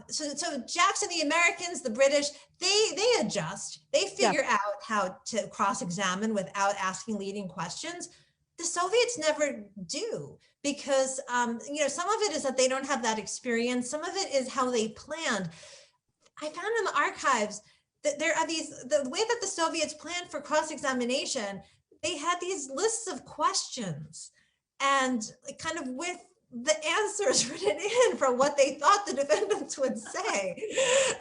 so Jackson, the Americans, the British, they adjust, they figure out how to cross-examine without asking leading questions. The Soviets never do, because some of it is that they don't have that experience. Some of it is how they planned. I found in the archives that there are the way that the Soviets planned for cross-examination, they had these lists of questions and kind of with the answers written in for what they thought the defendants would say.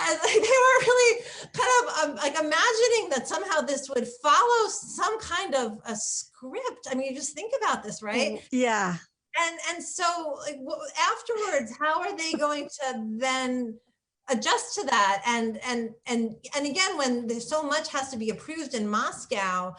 And they were really kind of imagining that somehow this would follow some kind of a script. I mean, you just think about this, right? Yeah. And so afterwards, how are they going to then adjust to that? And again, when there's so much has to be approved in Moscow,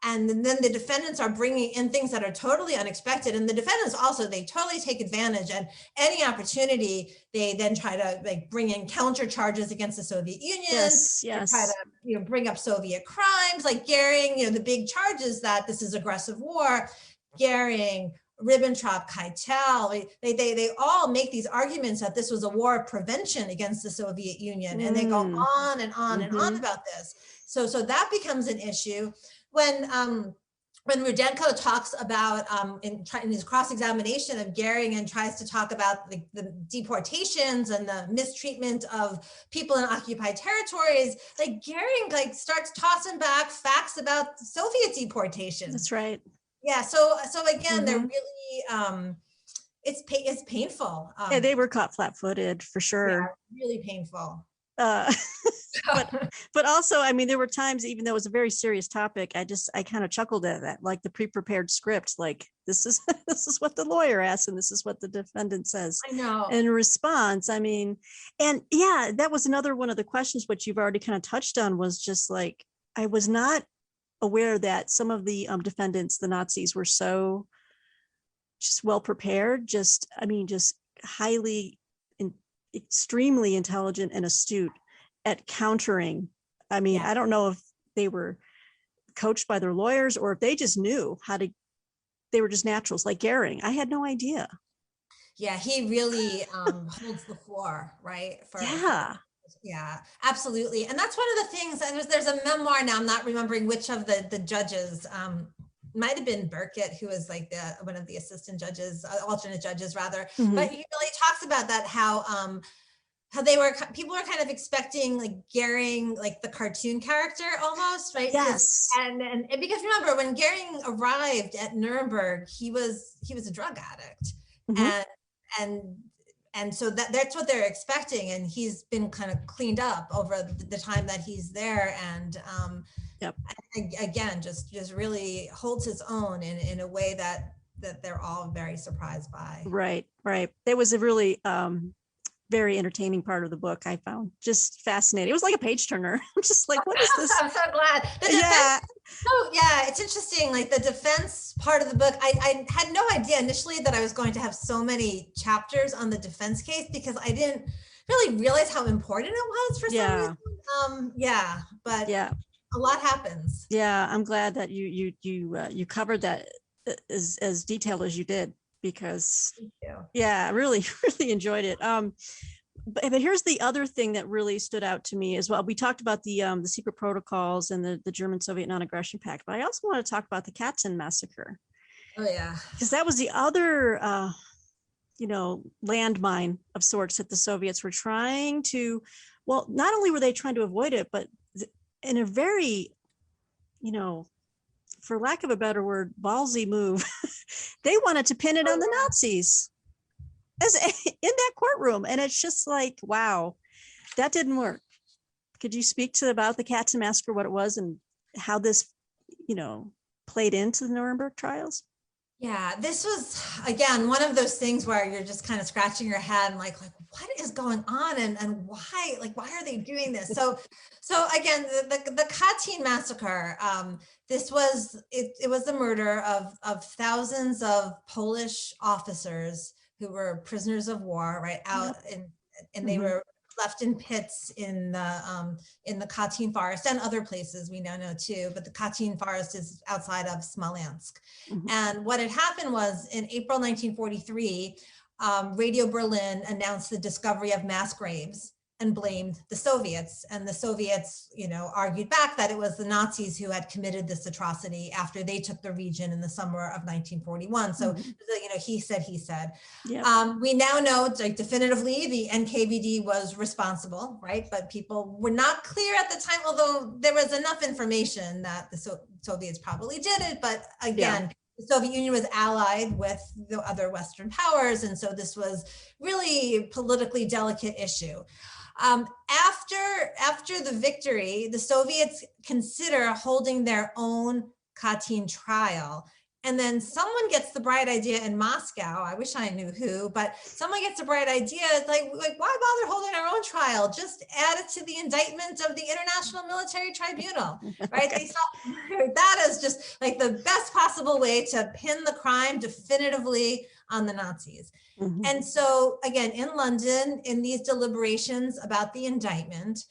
and then the defendants are bringing in things that are totally unexpected. And the defendants also, they totally take advantage, and any opportunity, they then try to bring in counter charges against the Soviet Union. Yes. Try to bring up Soviet crimes, like Goering, the big charges that this is aggressive war. Goering, Ribbentrop, Keitel, they all make these arguments that this was a war of prevention against the Soviet Union. And they go on and on and on about this. So that becomes an issue. When Rudenko talks about in his cross-examination of Goering and tries to talk about the deportations and the mistreatment of people in occupied territories, Goering starts tossing back facts about Soviet deportations. That's right. Yeah. So again, they're really it's painful. Yeah, they were caught flat-footed for sure. Yeah, really painful. But also, I mean, there were times, even though it was a very serious topic, I kind of chuckled at that, like the pre-prepared script, like this is what the lawyer asks, and this is what the defendant says. I know. In response, I mean, and yeah, that was another one of the questions, which you've already kind of touched on, was just like, I was not aware that some of the defendants, the Nazis, were so just well prepared, just highly, extremely intelligent and astute at countering. I mean, I don't know if they were coached by their lawyers or if they just knew they were just naturals, like Goering. I had no idea. Yeah, he really holds the floor, right? Yeah, absolutely. And that's one of the things, and there's a memoir now, I'm not remembering which of the judges, might have been Burkett, who was one of the assistant judges, alternate judges rather, but he really talks about that, how people were kind of expecting Goering, the cartoon character almost, right? Yes. And because remember, when Goering arrived at Nuremberg, he was a drug addict, and and so that's what they're expecting. And he's been kind of cleaned up over the time that he's there. And Yep. again, just really holds his own in a way that they're all very surprised by. Right. There was a really very entertaining part of the book I found just fascinating. It was like a page turner. I'm just like, what is this? I'm so glad. It's interesting. Like the defense part of the book, I had no idea initially that I was going to have so many chapters on the defense case, because I didn't really realize how important it was for some reason. But a lot happens. Yeah, I'm glad that you covered that as detailed as you did, because I really enjoyed it. But here's the other thing that really stood out to me as well. We talked about the secret protocols and the German-Soviet non-aggression pact, but I also want to talk about the Katyn massacre. Oh yeah, because that was the other landmine of sorts that the Soviets were trying to. Well, not only were they trying to avoid it, but in a very, for lack of a better word, ballsy move, they wanted to pin it on the Nazis as in that courtroom. And it's just like, wow, that didn't work. Could you speak about the Katyn massacre, what it was, and how this, played into the Nuremberg trials? Yeah, this was, again, one of those things where you're just kind of scratching your head and like what is going on, and why are they doing this? So again, the Katyn massacre, this was, it was the murder of thousands of Polish officers who were prisoners of war, right, out and they were left in pits in the Katyn forest and other places we now know too, but the Katyn forest is outside of Smolensk. And what had happened was in April 1943, Radio Berlin announced the discovery of mass graves and blamed the Soviets. And the Soviets, argued back that it was the Nazis who had committed this atrocity after they took the region in the summer of 1941. So, he said. Yep. We now know, like, definitively the NKVD was responsible, right? But people were not clear at the time, although there was enough information that the Soviets probably did it. But again, the Soviet Union was allied with the other Western powers. And so this was really a politically delicate issue. After the victory, the Soviets consider holding their own Katyn trial. And then someone gets the bright idea in Moscow. I wish I knew who, but someone gets a bright idea. It's like why bother holding our own trial? Just add it to the indictment of the International Military Tribunal, right? They saw that as just like the best possible way to pin the crime definitively on the Nazis. And so again, in London, in these deliberations about the indictment,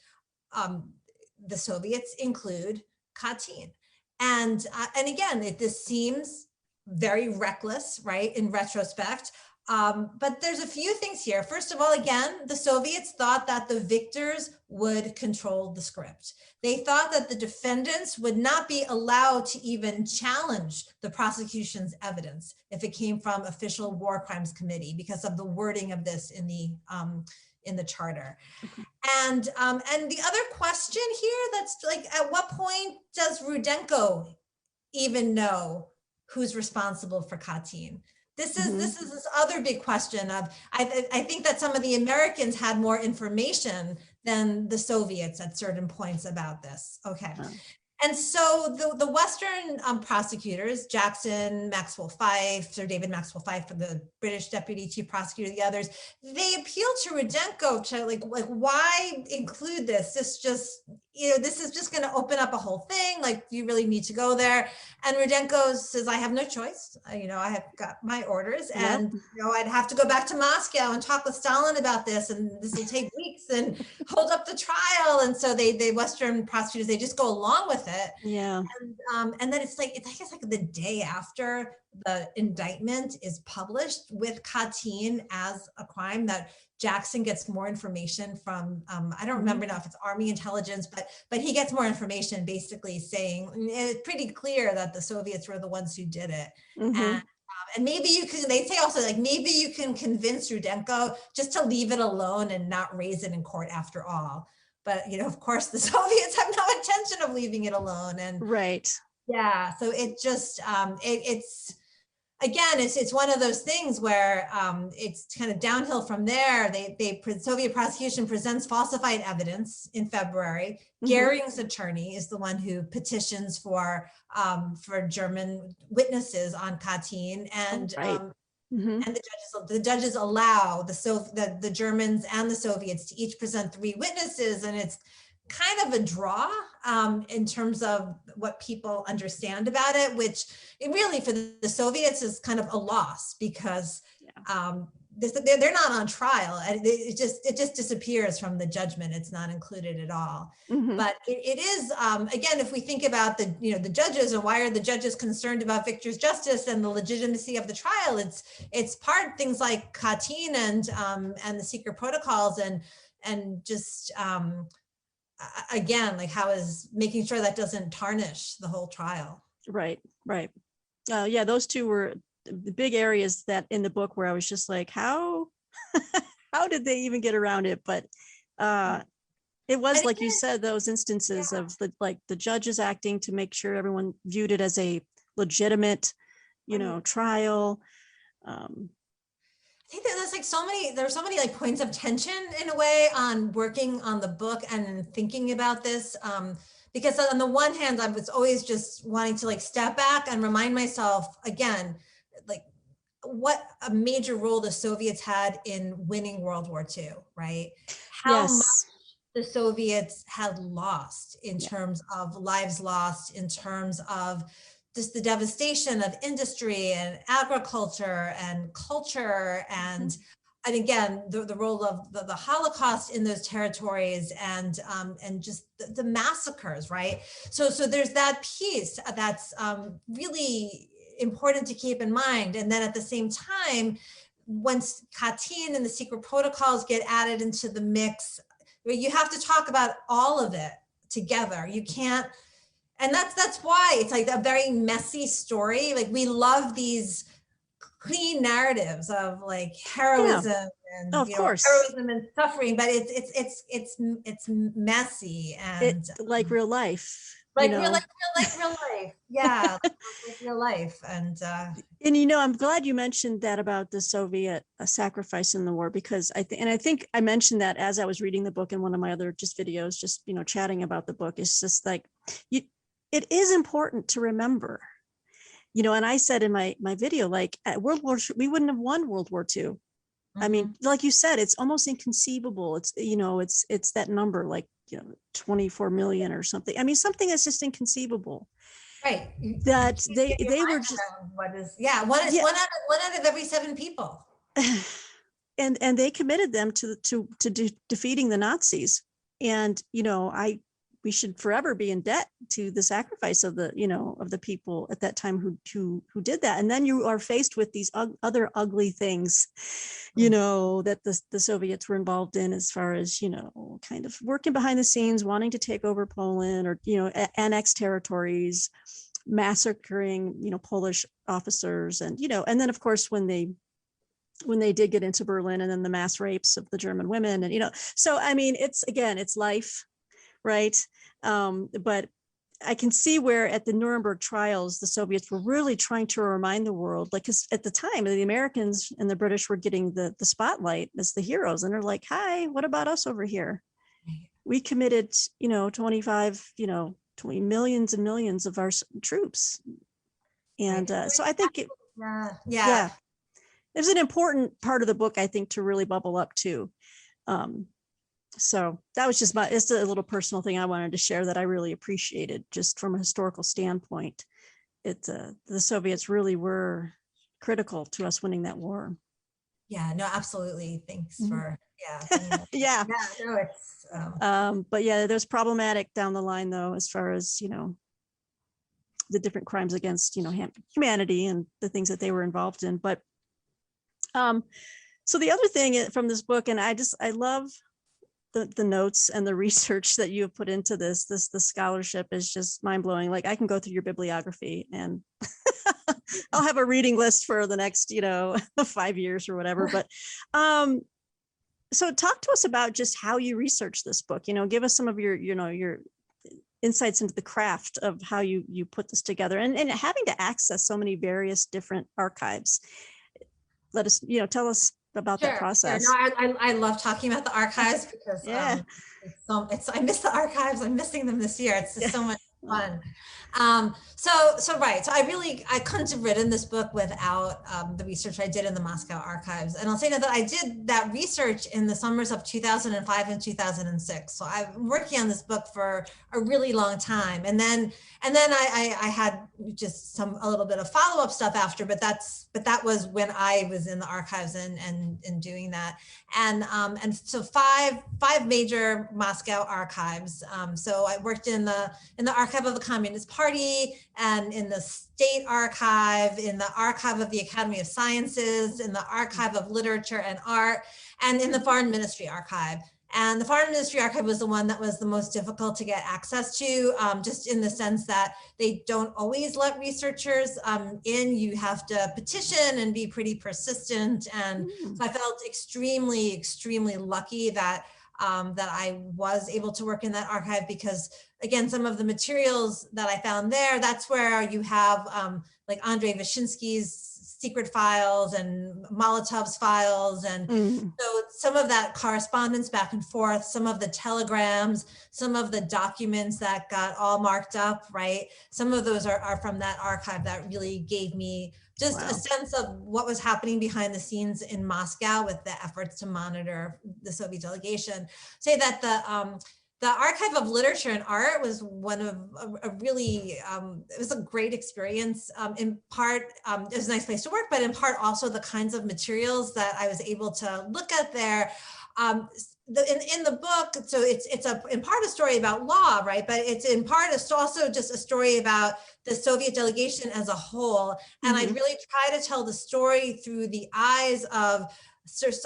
the Soviets include Katyn. And again, this seems very reckless, right, in retrospect. But there's a few things here. First of all, again, the Soviets thought that the victors would control the script. They thought that the defendants would not be allowed to even challenge the prosecution's evidence if it came from official war crimes committee because of the wording of this in the charter. And the other question here, that's like, at what point does Rudenko even know who's responsible for Katyn? This is this other big question of, I think that some of the Americans had more information than the Soviets at certain points about this. Okay. And so the Western prosecutors, Jackson, Maxwell Fyfe, Sir David Maxwell Fyfe, for the British Deputy Chief Prosecutor, the others, they appealed to Rudenko to like why include this? This just, this is just going to open up a whole thing. Like, you really need to go there. And Rudenko says, I have no choice. I have got my orders, and I'd have to go back to Moscow and talk with Stalin about this, and this will take weeks and hold up the trial. And so they Western prosecutors, they just go along with it. Yeah. And then it's I guess the day after the indictment is published with Katyn as a crime, that Jackson gets more information from, I don't remember now if it's Army intelligence, but he gets more information basically saying it's pretty clear that the Soviets were the ones who did it. And maybe you can, they say also, maybe you can convince Rudenko just to leave it alone and not raise it in court after all. But, of course, the Soviets have no intention of leaving it alone. And right. Yeah. So it just, it's, again, it's one of those things where it's kind of downhill from there. Soviet prosecution presents falsified evidence in February. Goering's attorney is the one who petitions for German witnesses on Katyn, and and the judges allow the Germans and the Soviets to each present 3 witnesses, and it's kind of a draw in terms of what people understand about it, which it really for the Soviets is kind of a loss, because they're not on trial. It just disappears from the judgment. It's not included at all. But it is, again, if we think about the judges, and why are the judges concerned about victor's justice and the legitimacy of the trial, it's part things like Katyn and the secret protocols and just again, like how is making sure that doesn't tarnish the whole trial. Right. Yeah, those 2 were the big areas that in the book where I was just like, how did they even get around it? But it was, like you said, those instances of the judges acting to make sure everyone viewed it as a legitimate, trial. I think that there's so many like points of tension in a way on working on the book and thinking about this. Because on the one hand, I was always just wanting to like step back and remind myself again, like what a major role the Soviets had in winning World War II, right? How much the Soviets had lost in terms of lives lost, in terms of just the devastation of industry and agriculture and culture, and again the role of the Holocaust in those territories, and just the massacres, right? So there's that piece that's really important to keep in mind. And then at the same time, once Katyn and the secret protocols get added into the mix, you have to talk about all of it together. You can't. And that's why it's like a very messy story. Like we love these clean narratives of like heroism and heroism and suffering, but it's messy and like real life. Like real life. Yeah, like real life. And I'm glad you mentioned that about the Soviet sacrifice in the war, because I think I mentioned that as I was reading the book in one of my other just videos, just chatting about the book. It's just like it is important to remember, and I said in my video, like at World War II, we wouldn't have won World War II. I mean, like you said, it's almost inconceivable. It's, it's that number, like, 24 million or something. I mean, something that's just inconceivable. Right. That they were just, one out of every 7 people. And they committed them to defeating the Nazis. And, we should forever be in debt to the sacrifice of the people at that time who did that. And then you are faced with these other ugly things, that the Soviets were involved in, as far as, kind of working behind the scenes, wanting to take over Poland, or, annex territories, massacring, Polish officers. And, and then of course, when they did get into Berlin, and then the mass rapes of the German women, and, so, I mean, it's life. Right. But I can see where at the Nuremberg trials, the Soviets were really trying to remind the world, like, because at the time, the Americans and the British were getting the spotlight as the heroes. And they're like, hi, what about us over here? We committed, 25, 20 millions and millions of our troops. And so I think there's an important part of the book, I think, to really bubble up to. So that was just it's a little personal thing I wanted to share that I really appreciated, just from a historical standpoint. The Soviets really were critical to us winning that war. Yeah, no, absolutely. Thanks for, yeah. No, it's, but yeah, there's problematic down the line though, as far as, the different crimes against, humanity and the things that they were involved in. But, so the other thing from this book, and I love the notes and the research that you have put into the scholarship is just mind blowing. Like I can go through your bibliography and I'll have a reading list for the next, 5 years or whatever. But so talk to us about just how you research this book, give us some of your insights into the craft of how you put this together, and having to access so many various different archives. Let us, tell us about that process. No, I love talking about the archives because Yeah. I miss the archives. I'm missing them this year. It's just so much fun. Right. So I couldn't have written this book without the research I did in the Moscow archives. And I'll say now that I did that research in the summers of 2005 and 2006. So I've been working on this book for a really long time. And then I had just a little bit of follow-up stuff after, but that was when I was in the archives and doing that. And so five major Moscow archives. So I worked in the archive of the Communist Party, and in the State Archive, in the archive of the Academy of Sciences, in the archive of Literature and Art, and in the Foreign Ministry Archive. And the Foreign Ministry Archive was the one that was the most difficult to get access to, just in the sense that they don't always let researchers in. You have to petition and be pretty persistent. And so I felt extremely, extremely lucky that I was able to work in that archive, because again, some of the materials that I found there, that's where you have like Andrei Vishinsky's secret files and Molotov's files. And so some of that correspondence back and forth, some of the telegrams, some of the documents that got all marked up, right? Some of those are from that archive that really gave me just a sense of what was happening behind the scenes in Moscow with the efforts to monitor the Soviet delegation. Say that the Archive of Literature and Art was one of a really, it was a great experience. In part, it was a nice place to work, but in part also the kinds of materials that I was able to look at there. In the book, so it's in part a story about law, right? But it's in part it's also just a story about the Soviet delegation as a whole. And I really try to tell the story through the eyes of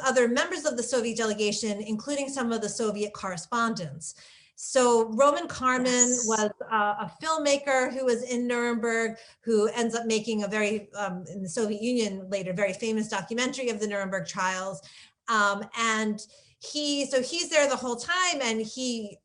other members of the Soviet delegation, including some of the Soviet correspondents. So Roman Karman was a filmmaker who was in Nuremberg, who ends up making a very, in the Soviet Union later, very famous documentary of the Nuremberg trials. And he's there the whole time, and he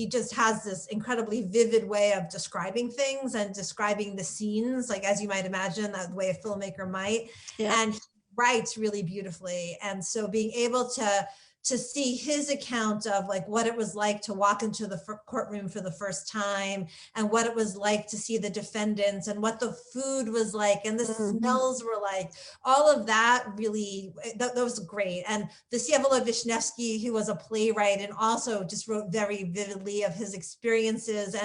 just has this incredibly vivid way of describing things and describing the scenes, like as you might imagine, the way a filmmaker might. And he writes really beautifully. And so being able to see his account of like what it was like to walk into the courtroom for the first time, and what it was like to see the defendants, and what the food was like, and the smells were like, all of that really, that was great. And the Vyacheslav Vishnevsky, who was a playwright and also just wrote very vividly of his experiences,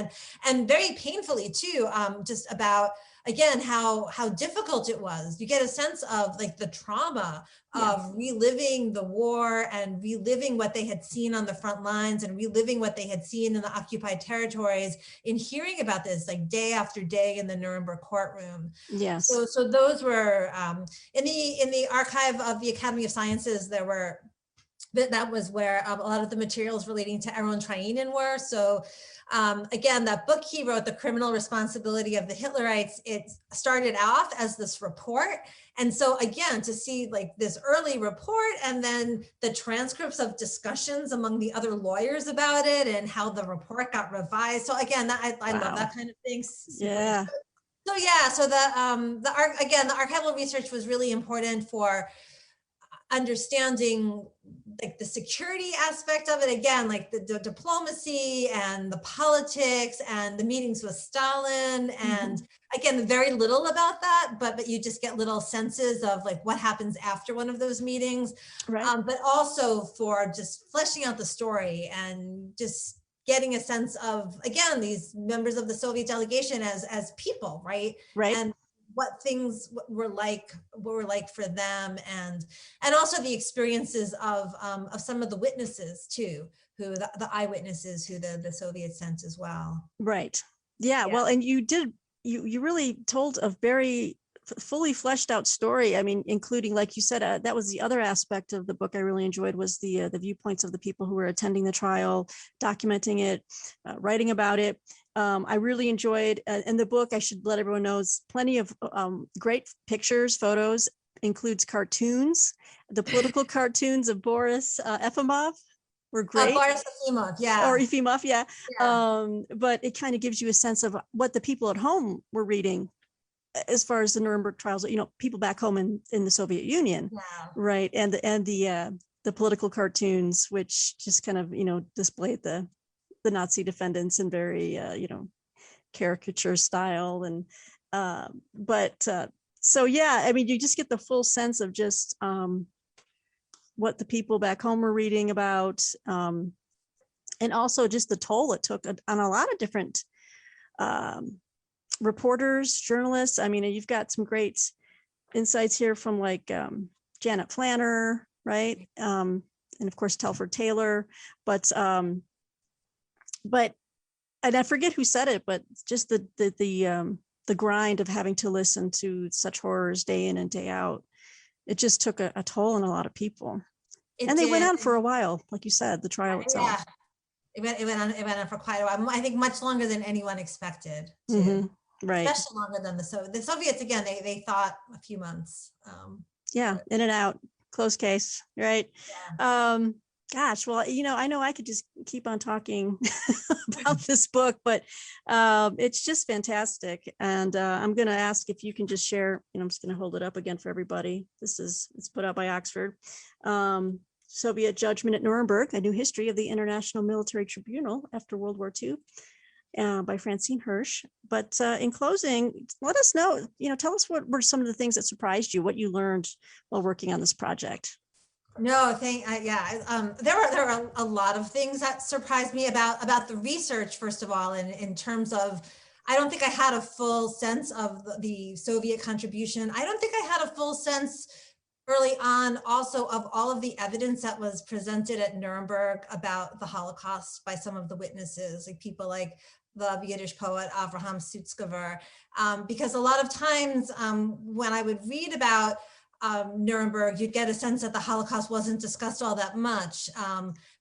and very painfully too, just about, again, how difficult it was. You get a sense of like the trauma of reliving the war and reliving what they had seen on the front lines and reliving what they had seen in the occupied territories, in hearing about this like day after day in the Nuremberg courtroom. Yes. So those were in the archive of the Academy of Sciences. There were, that was where a lot of the materials relating to Aaron Trainin were. So again, that book he wrote, The Criminal Responsibility of the Hitlerites, it started off as this report. And so again, to see like this early report and then the transcripts of discussions among the other lawyers about it and how the report got revised. So again, I love that kind of thing. Yeah. So yeah, so the archival research was really important for understanding like the security aspect of it, again, like the diplomacy and the politics and the meetings with Stalin, and again, very little about that, but you just get little senses of like what happens after one of those meetings, but also for just fleshing out the story and just getting a sense of, again, these members of the Soviet delegation as people, right? And what things were like for them, and also the experiences of some of the witnesses too, who the eyewitnesses who the Soviets sent as well. Right. Yeah. Well, and you really told a very fully fleshed out story. I mean, including, like you said, that was the other aspect of the book I really enjoyed, was the viewpoints of the people who were attending the trial, documenting it, writing about it. I really enjoyed, in the book, I should let everyone know, plenty of great pictures, photos, includes cartoons, the political cartoons of Boris Efimov. were great. Boris Efimov, yeah. Or Efimov, yeah. Yeah. But it kind of gives you a sense of what the people at home were reading as far as the Nuremberg trials, people back home in the Soviet Union, Yeah. right? And the political cartoons, which just kind of, displayed the Nazi defendants in very, caricature style. And, so, yeah, I mean, you just get the full sense of just what the people back home were reading about. And also just the toll it took on a lot of different reporters, journalists. I mean, you've got some great insights here from like Janet Flanner, right? And of course, Telford Taylor, but and I forget who said it, but just the grind of having to listen to such horrors day in and day out, it just took a toll on a lot people. And they went on for a while, like you said, the trial itself. Yeah, it went on for quite a while. I think much longer than anyone expected. Right. Especially longer than the Soviets. Again, they thought a few months. Yeah, in and out, close case, right? Yeah. Gosh, well, I know I could just keep on talking about this book, but it's just fantastic. And I'm going to ask if you can just share, I'm just going to hold it up again for everybody. It's put out by Oxford. Soviet Judgment at Nuremberg, A New History of the International Military Tribunal After World War II, by Francine Hirsch. But in closing, let us know, tell us what were some of the things that surprised you, what you learned while working on this project. No, there were a lot of things that surprised me about the research, first of all, in terms of, I don't think I had a full sense of the Soviet contribution. I don't think I had a full sense early on also of all of the evidence that was presented at Nuremberg about the Holocaust by some of the witnesses, like people like the Yiddish poet Avraham Sutzkever, because a lot of times when I would read about Nuremberg, you'd get a sense that the Holocaust wasn't discussed all that much,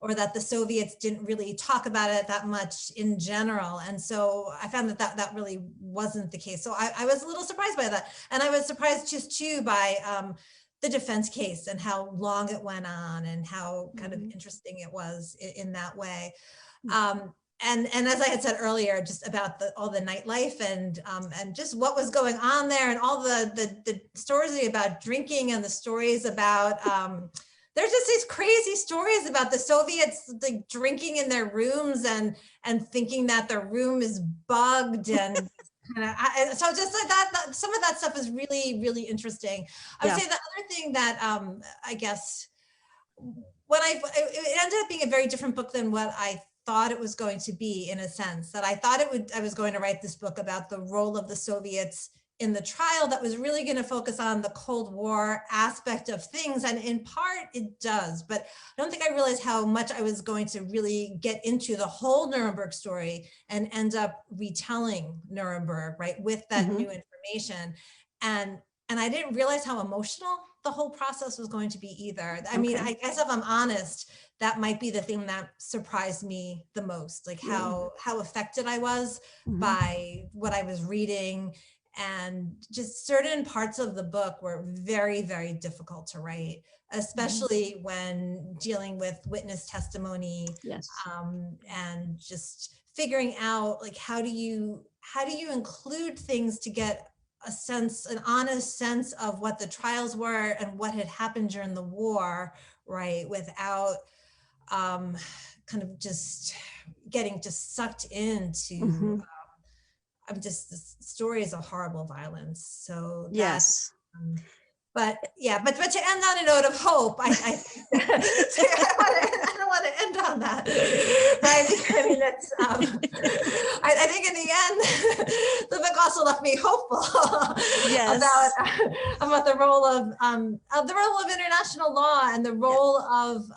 or that the Soviets didn't really talk about it that much in general. And so I found that really wasn't the case. So I was a little surprised by that. And I was surprised just too by the defense case and how long it went on and how kind of interesting it was in that way. And as I had said earlier, just about all the nightlife and just what was going on there, and all the stories about drinking, and the stories about there's just these crazy stories about the Soviets like drinking in their rooms and thinking that their room is bugged, and so just like that, some of that stuff is really, really interesting. I would say the other thing that I guess it ended up being a very different book than what I thought it was going to be, in a sense that I thought I was going to write this book about the role of the Soviets in the trial that was really going to focus on the Cold War aspect of things. And in part it does, but I don't think I realized how much I was going to really get into the whole Nuremberg story and end up retelling Nuremberg, right, with that new information. And I didn't realize how emotional the whole process was going to be either. I mean, I guess if I'm honest, that might be the thing that surprised me the most, like how affected I was by what I was reading. And just certain parts of the book were very, very difficult to write, especially when dealing with witness testimony. Yes. And just figuring out, like, how do you include things to get an honest sense of what the trials were and what had happened during the war, right, without kind of just getting just sucked into just the stories of horrible violence. So yes. But to end on a note of hope, I don't want to end on that. I mean, it's, I think in the end, the book also left me hopeful about the role of international law and the role of,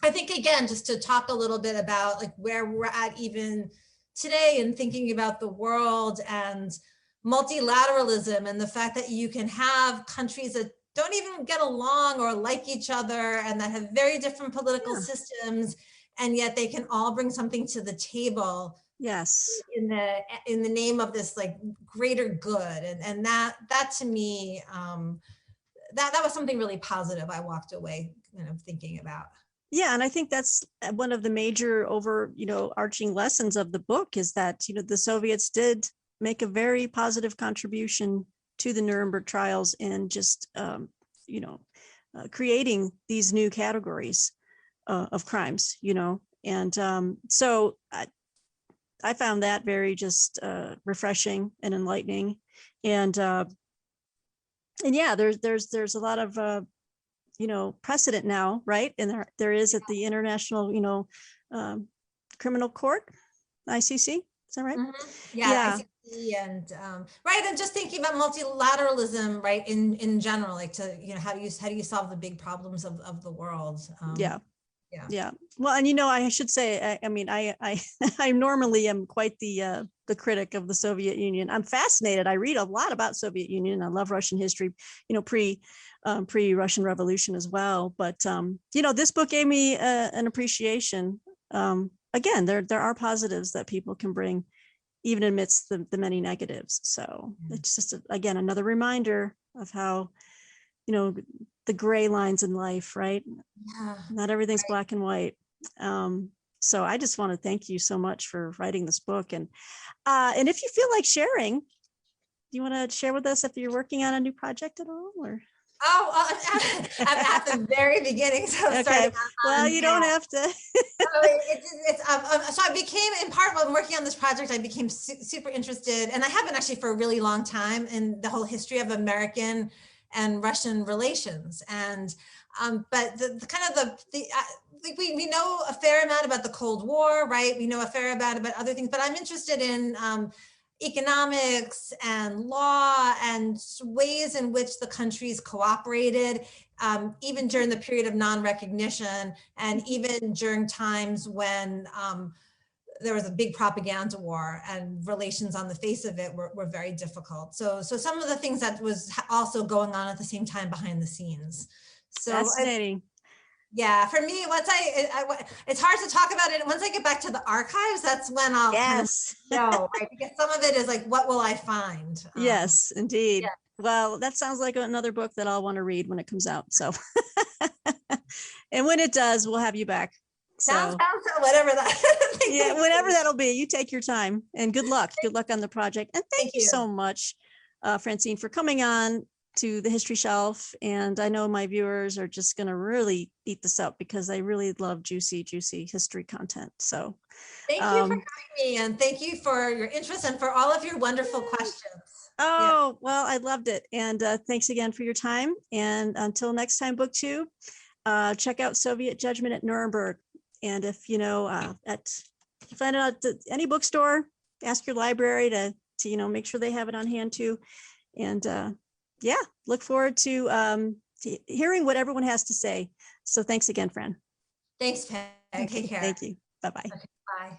I think, again, just to talk a little bit about like where we're at even today and thinking about the world and multilateralism and the fact that you can have countries that don't even get along or like each other and that have very different political systems, and yet they can all bring something to the table. Yes. In the name of this like greater good, and that to me, that was something really positive I walked away, thinking about. Yeah, and I think that's one of the major arching lessons of the book is that, the Soviets did make a very positive contribution to the Nuremberg trials and just, creating these new categories of crimes, and so I found that very just refreshing and enlightening. And yeah, there's a lot of precedent now, right? And there is at the International, Criminal Court, ICC. Is that right? Yeah. ICC and right, and just thinking about multilateralism, right? In general, like how do you solve the big problems of the world? Yeah. Well, and I should say, I mean, I normally am quite the critic of the Soviet Union. I'm fascinated. I read a lot about Soviet Union. I love Russian history, pre-Russian Revolution as well. But this book gave me an appreciation. Again, there are positives that people can bring, even amidst the many negatives. So it's just again another reminder of how the gray lines in life, right? Yeah, not everything's black and white. So I just want to thank you so much for writing this book. And if you feel like sharing, do you want to share with us if you're working on a new project at all, or? I'm at the very beginning, so I'm okay. Well, you don't have to. so I became, in part while I'm working on this project, I became super interested, and I have been actually for a really long time, in the whole history of American and Russian relations. And but we know a fair amount about the Cold War, right? We know a fair amount about other things, but I'm interested in economics and law and ways in which the countries cooperated, even during the period of non-recognition, and even during times when there was a big propaganda war and relations on the face of it were very difficult. So some of the things that was also going on at the same time behind the scenes. So fascinating. Yeah, for me, it's hard to talk about it. Once I get back to the archives, that's when I'll kind of know, right? Because some of it is like, what will I find? Yes, indeed. Yeah. Well, that sounds like another book that I'll want to read when it comes out. So, and when it does, we'll have you back. Sounds whatever that. Yeah, whatever that'll be. You take your time, and good luck. Good luck on the project. And thank you so much, Francine, for coming on to the History Shelf. And I know my viewers are just going to really eat this up because I really love juicy history content. So thank you for having me, and thank you for your interest and for all of your wonderful questions. Oh, well, I loved it. And thanks again for your time. And until next time, book 2, check out Soviet Judgment at Nuremberg. And if find out at any bookstore, ask your library to make sure they have it on hand too. And yeah, look forward to hearing what everyone has to say. So thanks again, Fran. Thanks, Peg. Take care. Thank you. Bye-bye. Okay, bye.